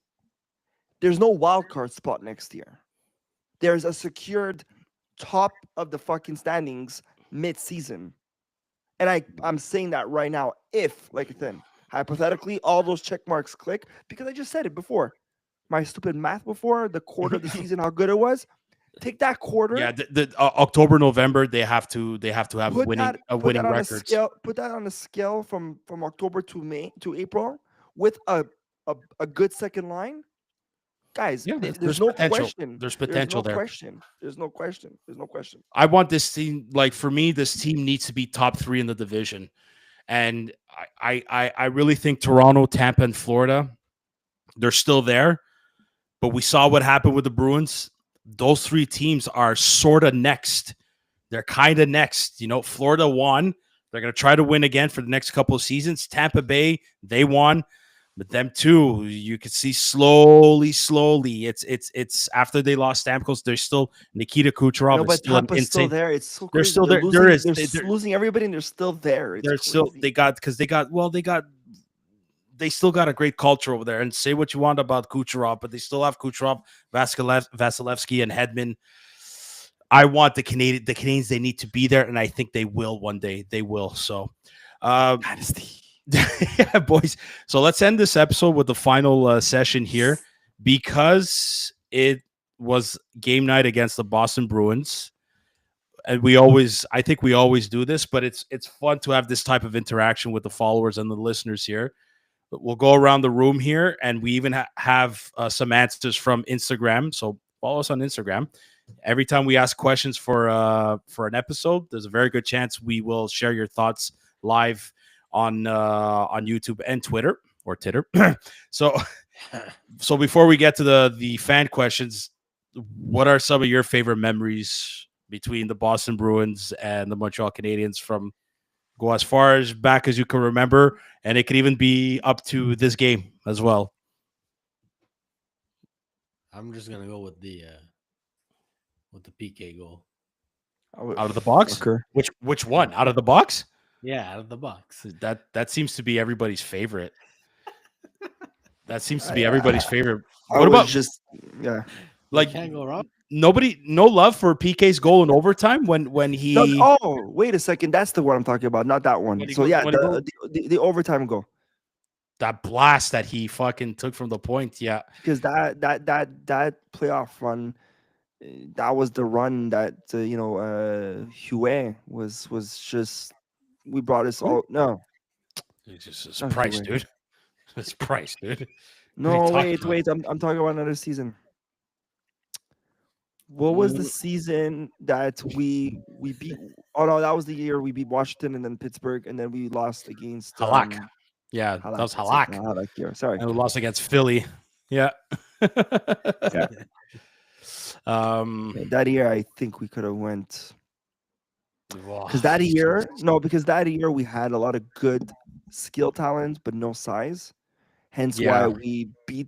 there's no wild card spot next year. There's a secured top of the fucking standings mid-season. And I'm saying that right now, if, like I said, hypothetically, all those check marks click, because I just said it before. My stupid math before, the quarter of the season, how good it was. Take that quarter, Yeah, the October, November, they have put that winning on a records. scale, from October to May to April with a good second line. Guys, Yeah, there's no question. There's There's no potential there. question. There's no question. There's no question. I want this team, like for me, this team needs to be top three in the division. And I really think Toronto, Tampa, and Florida, they're still there. But we saw what happened with the Bruins. Those three teams are sort of next. They're kind of next. Florida won. They're going to try to win again for the next couple of seasons. Tampa Bay, they won. But them too, you can see slowly. It's after they lost Stamkos, there's still Nikita Kucherov No, is but still an Tampa's still insane. there. It's so They're crazy. still They're there. losing. There is. They're losing everybody, and they're still there. It's They're still. crazy. They still got a great culture over there. And say what you want about Kucherov, but they still have Kucherov, Vasilevsky, and Hedman. I want the Canadiens. They need to be there, and I think they will one day. They will. So, Dynasty. yeah, boys. So let's end this episode with the final session here, because it was game night against the Boston Bruins. And I think we always do this, but it's fun to have this type of interaction with the followers and the listeners here. We'll go around the room here, and we even have some answers from Instagram. So follow us on Instagram. Every time we ask questions for an episode, there's a very good chance we will share your thoughts live on YouTube and Twitter or Titter. so before we get to the fan questions, what are some of your favorite memories between the Boston Bruins and the Montreal Canadiens? Go as far as back as you can remember, and it could even be up to this game as well. I'm just gonna go with the PK goal. Out of the box? Fucker. Which one? Out of the box? Yeah, out of the box. That seems to be everybody's favorite. That seems to be everybody's favorite. I What was about just yeah. like Can't go wrong. no love for PK's goal in overtime when he No, oh, wait a second. That's the one I'm talking about, not that one. When he So go- yeah, when he go- the overtime goal, that blast that he fucking took from the point. Yeah. because that playoff run, that was the run that Huey was just. We brought us all. No, It's just not price, Huey. dude. It's price, dude. What are you No, talking about? wait. I'm talking about another season. What was the season that we beat? Oh no, that was the year we beat Washington and then Pittsburgh, and then we lost against Halak. Yeah, that was that's it, Halak. Halak year. Sorry. And we lost against Philly. Yeah. Yeah. Um, That year, I think we could have went wow. because that year we had a lot of good skill talent, but no size. Hence Yeah. why we beat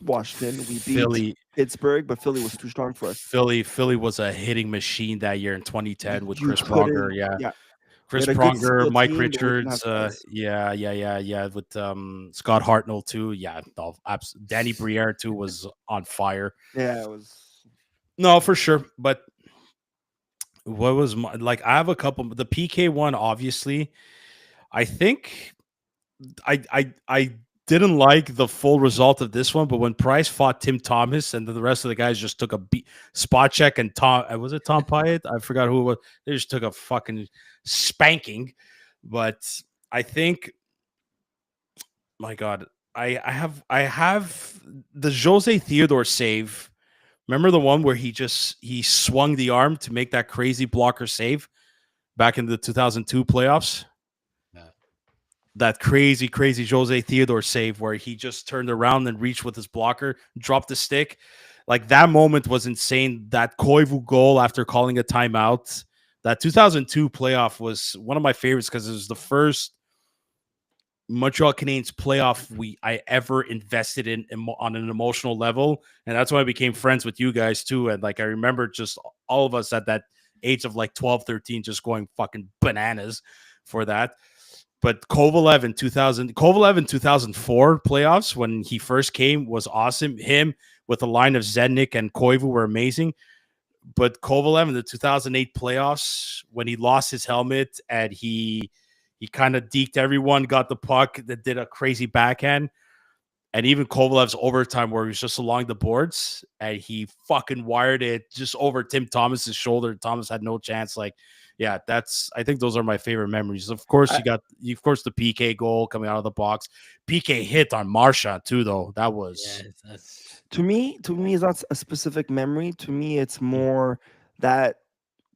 Washington. We beat Philly Pittsburgh, but Philly was too strong for us. Philly was a hitting machine that year in 2010 with You Chris Pronger. couldn't- Yeah. yeah. Chris We had a good Pronger, skill Mike team, but we didn't Richards, have size. yeah, with Scott Hartnell too. Yeah, no, Danny Briere too was on fire. Yeah, it was. No, for sure. But what was I have a couple. The PK one, obviously. I think I didn't like the full result of this one, but when Price fought Tim Thomas and the rest of the guys just took a spot check, and was it Tom Pyatt? I forgot who it was. They just took a fucking spanking. But I think, my God, I have the Jose Theodore save Remember the one where he swung the arm to make that crazy blocker save back in the 2002 playoffs? Yeah. That crazy Jose Theodore save where he just turned around and reached with his blocker, dropped the stick. Like that moment was insane. That Koivu goal after calling a timeout. That 2002 playoff was one of my favorites because it was the first Montreal Canadiens playoff I ever invested in on an emotional level, and that's why I became friends with you guys too. And like I remember, just all of us at that age of like 12, 13, just going fucking bananas for that. But Kovalev in 2004 playoffs when he first came was awesome. Him with a line of Zednik and Koivu were amazing. But Kovalev in the 2008 playoffs when he lost his helmet and he kind of deked everyone, got the puck, that did a crazy backhand. And even Kovalev's overtime where he was just along the boards and he fucking wired it just over Tim Thomas's shoulder. Thomas had no chance. Like, yeah, I think those are my favorite memories. Of course, the PK goal coming out of the box. PK hit on Marchand too, though. That was to me, it's not a specific memory. To me, it's more that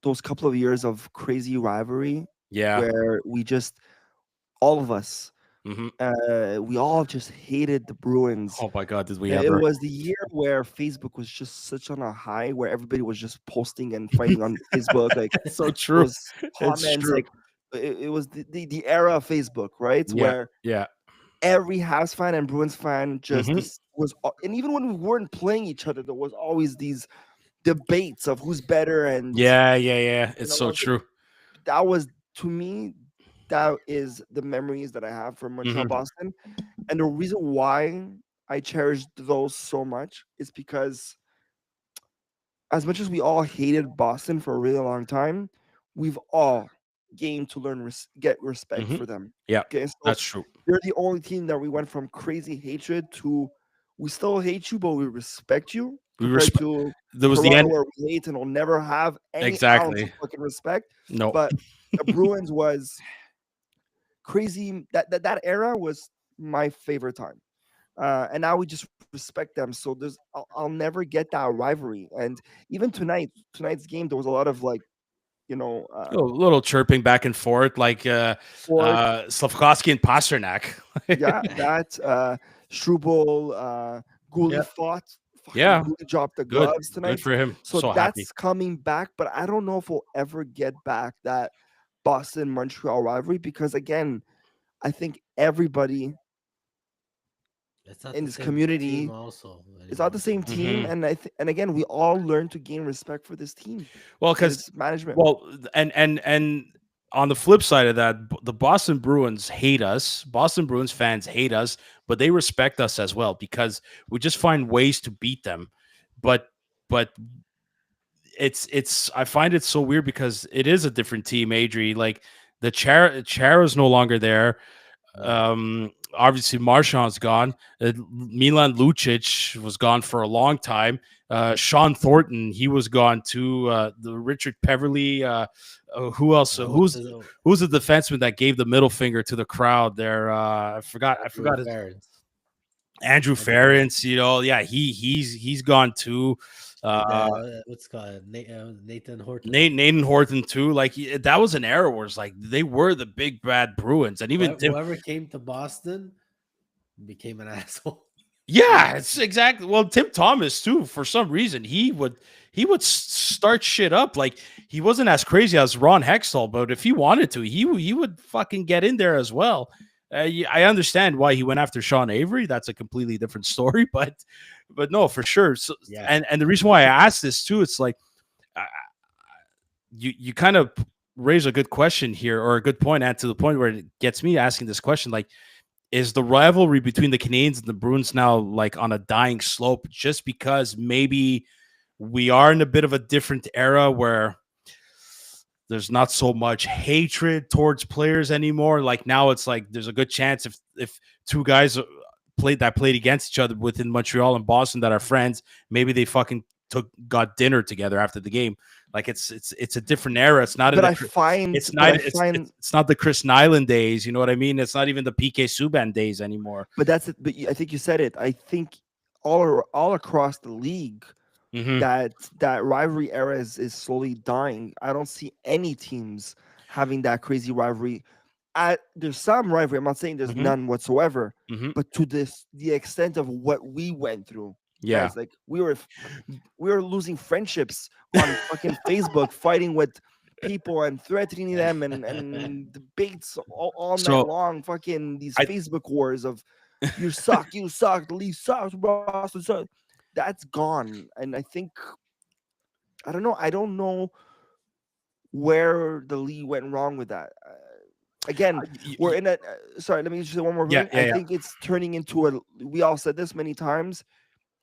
those couple of years of crazy rivalry. Yeah. Where we just, all of us, we all just hated the Bruins. Oh my God, did we It ever? was the year where Facebook was just such on a high, where everybody was just posting and fighting on Facebook. Like, It's so true. those comments, true. like, it was the era of Facebook, right? Where every Habs fan and Bruins fan just was, and even when we weren't playing each other, there was always these debates of who's better. And yeah. It's so true. That was, to me, that is the memories that I have from Montreal Boston. And the reason why I cherish those so much is because as much as we all hated Boston for a really long time, we've all gained to learn get respect for them. Yeah, okay, so that's true. They're the only team that we went from crazy hatred to we still hate you, but we respect you. To there was Toronto, the end where we hate and will never have any ounce of fucking respect. No, but the Bruins was crazy. That era was my favorite time, and now we just respect them. So I'll never get that rivalry. And even tonight's game, there was a lot of like, a little chirping back and forth, like Slavkovsky and Pasternak. That Struble, Gouli fought. Yeah, Gouli dropped the gloves tonight. Good for him. So that's happy. coming back, but I don't know if we'll ever get back that Boston Montreal rivalry because again, I think everybody in this community it's not the same team, and and again, we all learn to gain respect for this team. Well, because management. Well, and on the flip side of that, the Boston Bruins hate us. Boston Bruins fans hate us, but they respect us as well because we just find ways to beat them. But it's I find it so weird because it is a different team, Adri. Like the Chara's no longer there. Obviously Marchand's gone. Milan Lucic was gone for a long time. Sean Thornton, he was gone too. The Richard Peverley. Who else? Who's the defenseman that gave the middle finger to the crowd there? I forgot his Andrew Ference. He's gone too. What's called Nathan Horton. Nathan Horton too. Like that was an era where it's like they were the big bad Bruins, and even whoever came to Boston became an asshole. Yeah, it's exactly. Well, Tim Thomas too. For some reason, he would start shit up. Like he wasn't as crazy as Ron Hextall, but if he wanted to, he would fucking get in there as well. I understand why he went after Sean Avery. That's a completely different story, but no, for sure. So, and the reason why I asked this too, it's like you kind of raise a good question here, or a good point, and to the point where it gets me asking this question, like, is the rivalry between the Canadiens and the Bruins now like on a dying slope just because maybe we are in a bit of a different era where there's not so much hatred towards players anymore? Like now it's like there's a good chance if two guys played against each other within Montreal and Boston that are friends, maybe they fucking got dinner together after the game. Like it's a different era. It's not. But it's not the Chris Nyland days. You know what I mean? It's not even the PK Subban days anymore. But that's it. But I think you said it. I think all across the league, Hmm. that rivalry era is slowly dying. I don't see any teams having that crazy rivalry. There's some rivalry. I'm not saying there's Hmm. none whatsoever, Hmm. but to the extent of what we went through, Yeah. guys, like we were losing friendships on fucking Facebook, fighting with people and threatening them and debates all night So long. Fucking these I. Facebook wars of you suck, the league sucks, Boston sucks. That's gone, and I don't know where the league went wrong with that. Again, we're in a. Sorry, let me just say one more Yeah, thing. yeah, I yeah. think it's turning into a. We all said this many times.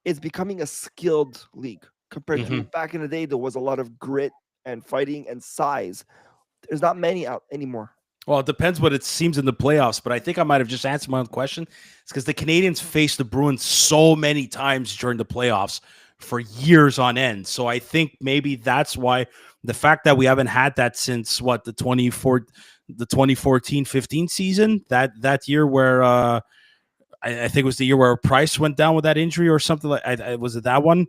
It's becoming a skilled league compared Hmm. to back in the day. There was a lot of grit and fighting and size. There's not many out anymore. Well, it depends what it seems in the playoffs, but I think I might have just answered my own question. It's because the Canadians faced the Bruins so many times during the playoffs for years on end. So I think maybe that's why the fact that we haven't had that since what the 2014-15 season, that year where I think it was the year where Price went down with that injury or something like was it that one?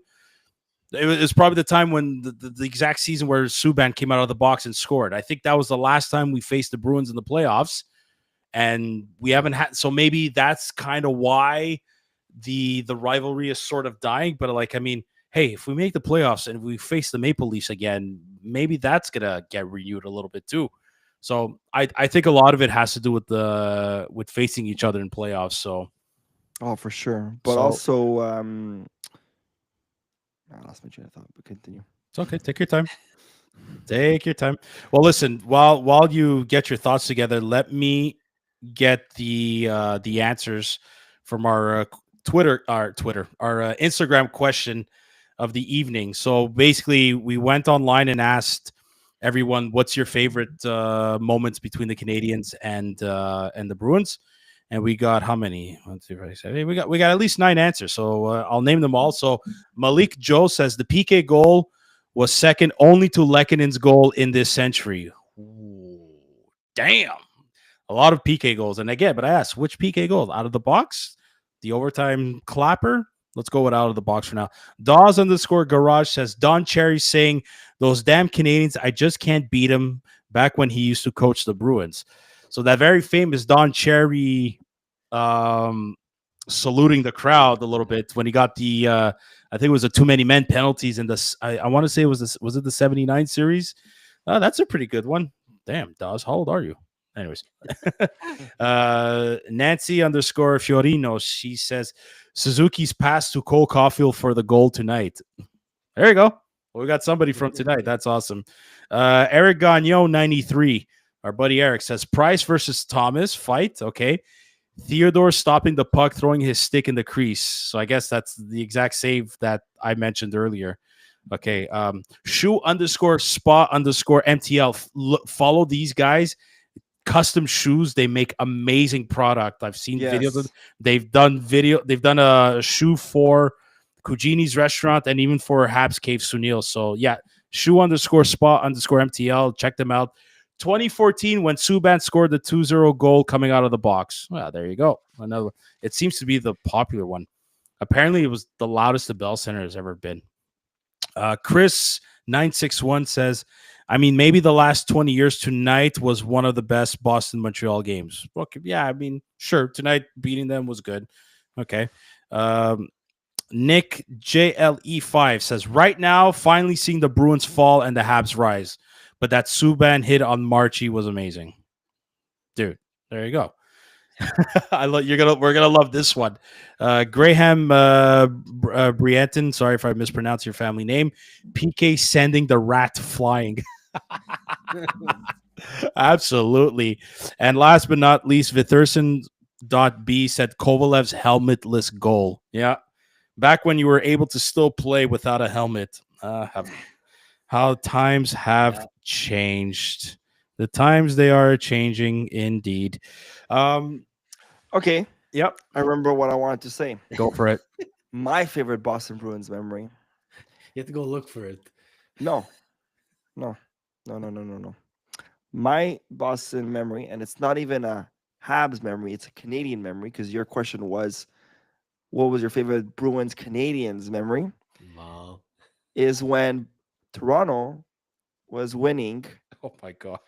It was probably the time when the exact season where Subban came out of the box and scored. I think that was the last time we faced the Bruins in the playoffs, and we haven't had. So maybe that's kind of why the rivalry is sort of dying. But like, I mean, hey, if we make the playoffs and we face the Maple Leafs again, maybe that's gonna get renewed a little bit too. So I think a lot of it has to do with facing each other in playoffs. Oh, for sure. But So also, I lost my train of thought. But continue. it's okay. Take your time. Take your time. Well, listen, while you get your thoughts together, let me get the answers from our Instagram question of the evening. So basically, we went online and asked everyone, "What's your favorite moments between the Canadians and the Bruins?" And we got how many? 1, 2, 5, 6, 7, 8. We got at least 9 answers. So I'll name them all. So Malik Joe says the PK goal was second only to Lekkonen's goal in this century. Ooh, damn. A lot of PK goals. And again, but I asked, which PK goal? Out of the box? The overtime clapper? Let's go with out of the box for now. Dawes underscore garage says Don Cherry saying, those damn Canadians, I just can't beat him back when he used to coach the Bruins. So that very famous Don Cherry um, saluting the crowd a little bit when he got the I think it was a too many men penalties in this. I want to say was it the 79 series? That's a pretty good one. Damn, Dawes, how old are you? Anyways, Nancy underscore Fiorino, she says Suzuki's pass to Cole Caulfield for the goal tonight. There you go. Well, we got somebody from tonight. That's awesome. Eric Gagnon 93. Our buddy Eric says Price versus Thomas fight. Okay. Theodore stopping the puck, throwing his stick in the crease. So I guess that's the exact save that I mentioned earlier. Okay. Shoe underscore spa underscore MTL. Follow these guys. Custom shoes. They make amazing product. I've seen videos of Yes. they've done video. They've done a shoe for Cugini's restaurant and even for Habs Cave Sunil. So yeah, shoe underscore spa underscore MTL. Check them out. 2014 when Subban scored the 2-0 goal coming out of the box. Well, there you go. Another. It seems to be the popular one. Apparently, it was the loudest the Bell Center has ever been. Chris 961 says, I mean, maybe the last 20 years tonight was one of the best Boston Montreal games. Okay, yeah, I mean, sure, tonight beating them was good. Okay. Nick JLE5 says, right now, finally seeing the Bruins fall and the Habs rise. But that Subban hit on Marchie was amazing. Dude, there you go. We're gonna love this one. Graham Brianton, sorry if I mispronounced your family name. PK sending the rat flying. Absolutely. And last but not least, Vitherson.B said Kovalev's helmetless goal. Yeah. Back when you were able to still play without a helmet. How times have changed. The times they are changing indeed. Okay. Yep. I remember what I wanted to say. Go for it. My favorite Boston Bruins memory. You have to go look for it. No. My Boston memory, and it's not even a Habs memory, it's a Canadian memory, because your question was, what was your favorite Bruins Canadians memory? Wow. is when Toronto was winning Oh my god.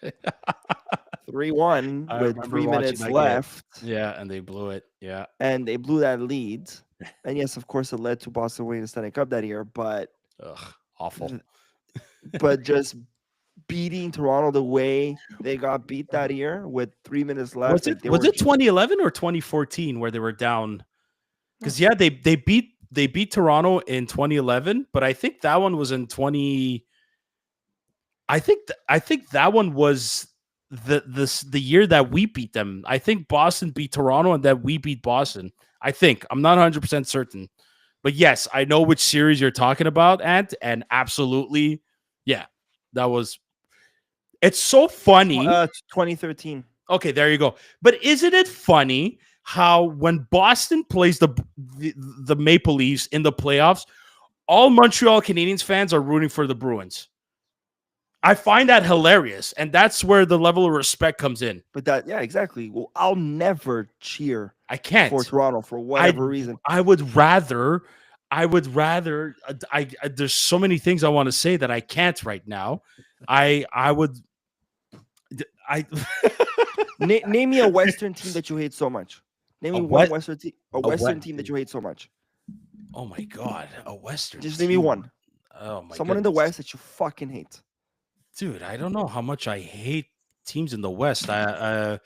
3-1 I with remember 3 watching minutes that game. left, Yeah, and they blew it. Yeah. and they blew that lead. And yes, of course, it led to Boston winning the Stanley Cup that year. Ugh, awful. But just beating Toronto the way they got beat that year with 3 minutes left, like they Was were it 2011 or 2014 where they were down? Because No. yeah, they beat Toronto in 2011, but I think that one was in 20. I think that one was the year that we beat them. I think Boston beat Toronto and that we beat Boston. I think I'm not 100% certain, but yes, I know which series you're talking about, Ant, and absolutely, yeah, that was. It's so funny. 2013. Okay, there you go. But isn't it funny how when Boston plays the Maple Leafs in the playoffs, all Montreal Canadiens fans are rooting for the Bruins? I find that hilarious, and that's where the level of respect comes in. But yeah, exactly. Well, I'll never cheer I can't. for Toronto for whatever reason. I would rather. There's so many things I want to say that I can't right now. I would. I. Name me a Western team that you hate so much. Name me one Western team. A Western team that you hate so much. Oh my god, a Western. Just name me one. Oh my. Someone in the West that you fucking hate. Dude, I don't know how much I hate teams in the West. Do I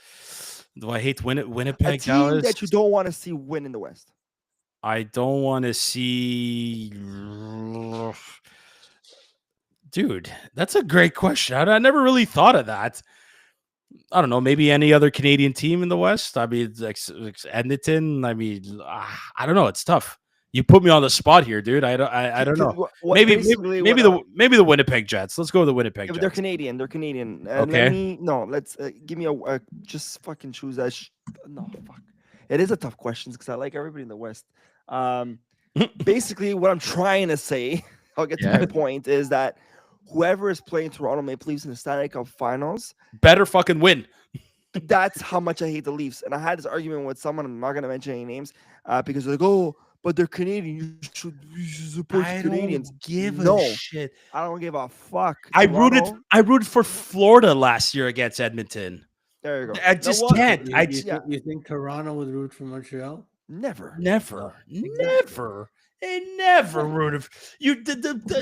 hate Winnipeg? A team that you don't want to see win in the West. I don't want to see. Dude, that's a great question. I never really thought of that. I don't know. Maybe any other Canadian team in the West. I mean, like Edmonton. I mean, I don't know. It's tough. You put me on the spot here, dude. I don't know. Maybe the Winnipeg Jets. Let's go with the Winnipeg Jets. They're Canadian. They're Canadian. Okay. Let's give me a just fucking choose that. No, fuck. It is a tough question because I like everybody in the West. Basically, what I'm trying to say, I'll get to my point, is that whoever is playing Toronto Maple Leafs in the Stanley Cup Finals better fucking win. That's how much I hate the Leafs. And I had this argument with someone. I'm not going to mention any names because they're like, oh, but they're Canadian. You should support the Canadians. Give a shit. I don't give a fuck. I rooted for Florida last year against Edmonton. There you go. I just can't. You think Toronto would root for Montreal? Never. They never rooted.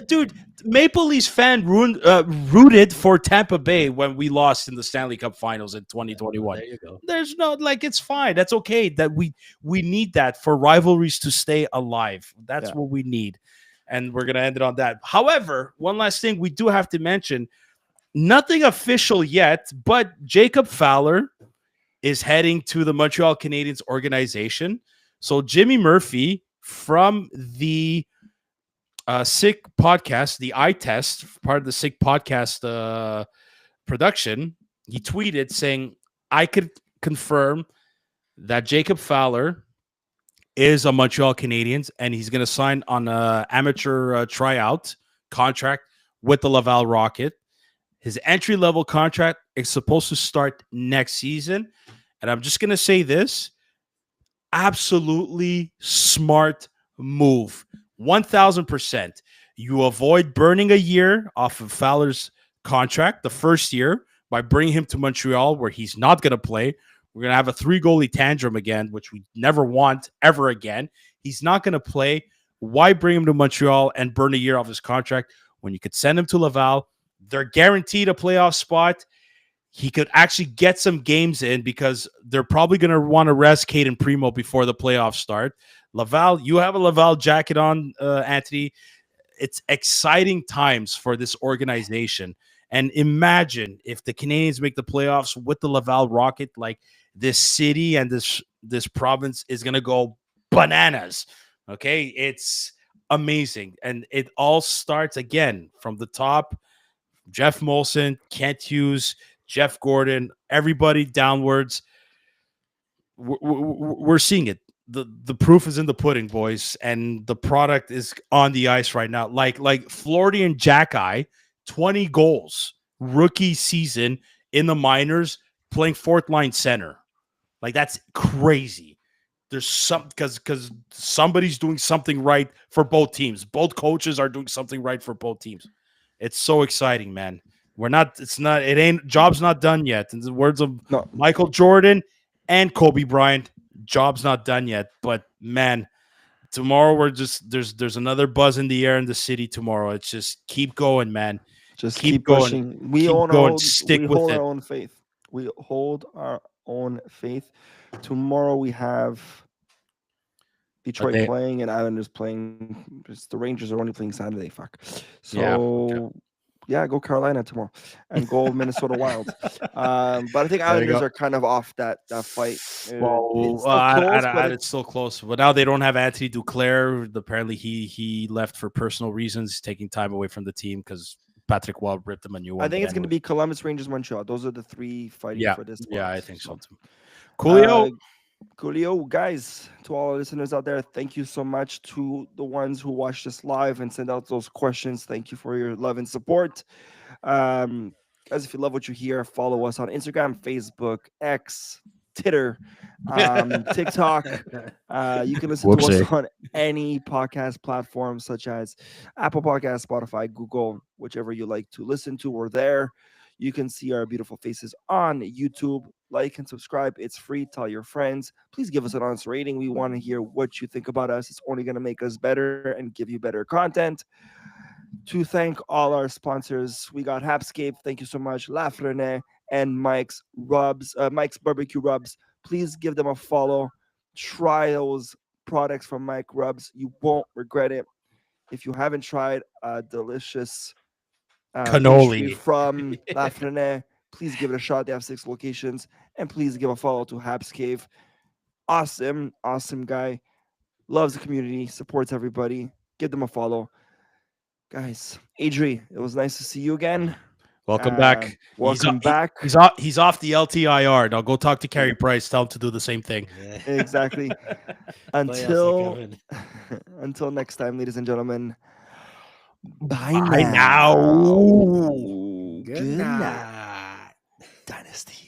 Dude, Maple Leafs fan rooted for Tampa Bay when we lost in the Stanley Cup Finals in 2021. There you go. There's no it's fine. That's okay. That we need that for rivalries to stay alive. That's what we need, and we're gonna end it on that. However, one last thing we do have to mention: nothing official yet, but Jacob Fowler is heading to the Montreal Canadiens organization. So Jimmy Murphy from the Sick podcast, the eye test, part of the Sick podcast production, he tweeted saying, I could confirm that Jacob Fowler is a Montreal Canadiens and he's going to sign on an amateur tryout contract with the Laval Rocket. His entry-level contract is supposed to start next season. And I'm just going to say this. Absolutely smart move. 1,000%. You avoid burning a year off of Fowler's contract the first year by bringing him to Montreal where he's not going to play. We're going to have a 3-goalie tantrum again, which we never want ever again. He's not going to play. Why bring him to Montreal and burn a year off his contract when you could send him to Laval? They're guaranteed a playoff spot. He could actually get some games in because they're probably going to want to rest Caden Primo before the playoffs start. Laval, you have a Laval jacket on, Anthony. It's exciting times for this organization. And imagine if the Canadiens make the playoffs with the Laval Rocket, like this city and this province is going to go bananas. Okay, it's amazing. And it all starts again from the top. Jeff Molson, Kent Hughes, Jeff Gordon, everybody downwards. We're seeing it. The proof is in the pudding, boys, and the product is on the ice right now. Like Floridian Jackeye, 20 goals, rookie season in the minors, playing fourth line center. Like that's crazy. there's some because somebody's doing something right for both teams. Both coaches are doing something right for both teams. It's so exciting, man. It ain't job's not done yet. In the words of No, Michael Jordan and Kobe Bryant, job's not done yet. But man, tomorrow there's another buzz in the air in the city tomorrow. It's just keep going, man. just Keep keep going. pushing. Keep going. Stick We with hold it. our own faith. We hold our own faith. Tomorrow we have Detroit they- playing and Islanders playing. The Rangers are only playing Saturday. Fuck. Yeah, So yeah, go Carolina tomorrow and go Minnesota Wild. But I think There you Islanders go. are kind of off that fight. Well, It's still close, but it's still close. But now they don't have Anthony Duclair. Apparently, he left for personal reasons. He's taking time away from the team because Patrick Waugh ripped him a new one. I think But it's going to anyways. be Columbus, Rangers, Montreal. Those are the three fighting Yeah, for this spot. yeah, I think so too. Coolio. Coolio, guys, to all our listeners out there, thank you so much. To the ones who watched us live and send out those questions, thank you for your love and support. Guys, if you love what you hear, follow us on Instagram, Facebook, X, Twitter, TikTok. You can listen to us on any podcast platform such as Apple Podcasts, Spotify, Google, whichever you like to listen to. We're there. You can see our beautiful faces on YouTube. Like and subscribe. It's free. Tell your friends. Please give us an honest rating. We want to hear what you think about us. It's only going to make us better and give you better content. To thank all our sponsors, we got Hapscape. Thank you so much. Lafrene and Mike's Barbecue Rubs. Please give them a follow. Try those products from Mike Rubs. You won't regret it. If you haven't tried a delicious Cannoli pastry from Lafrene, please give it a shot. They have 6 locations. And please give a follow to Habs Cave. Awesome guy. Loves the community, supports everybody. Give them a follow. Guys, Adri, it was nice to see you again. Welcome back. Welcome back. He's off the LTIR. Now go talk to Carey Price. Tell him to do the same thing. Yeah. Exactly. Playoffs are coming. Until next time, ladies and gentlemen. Bye Bye now. now. Good night. Dynasty.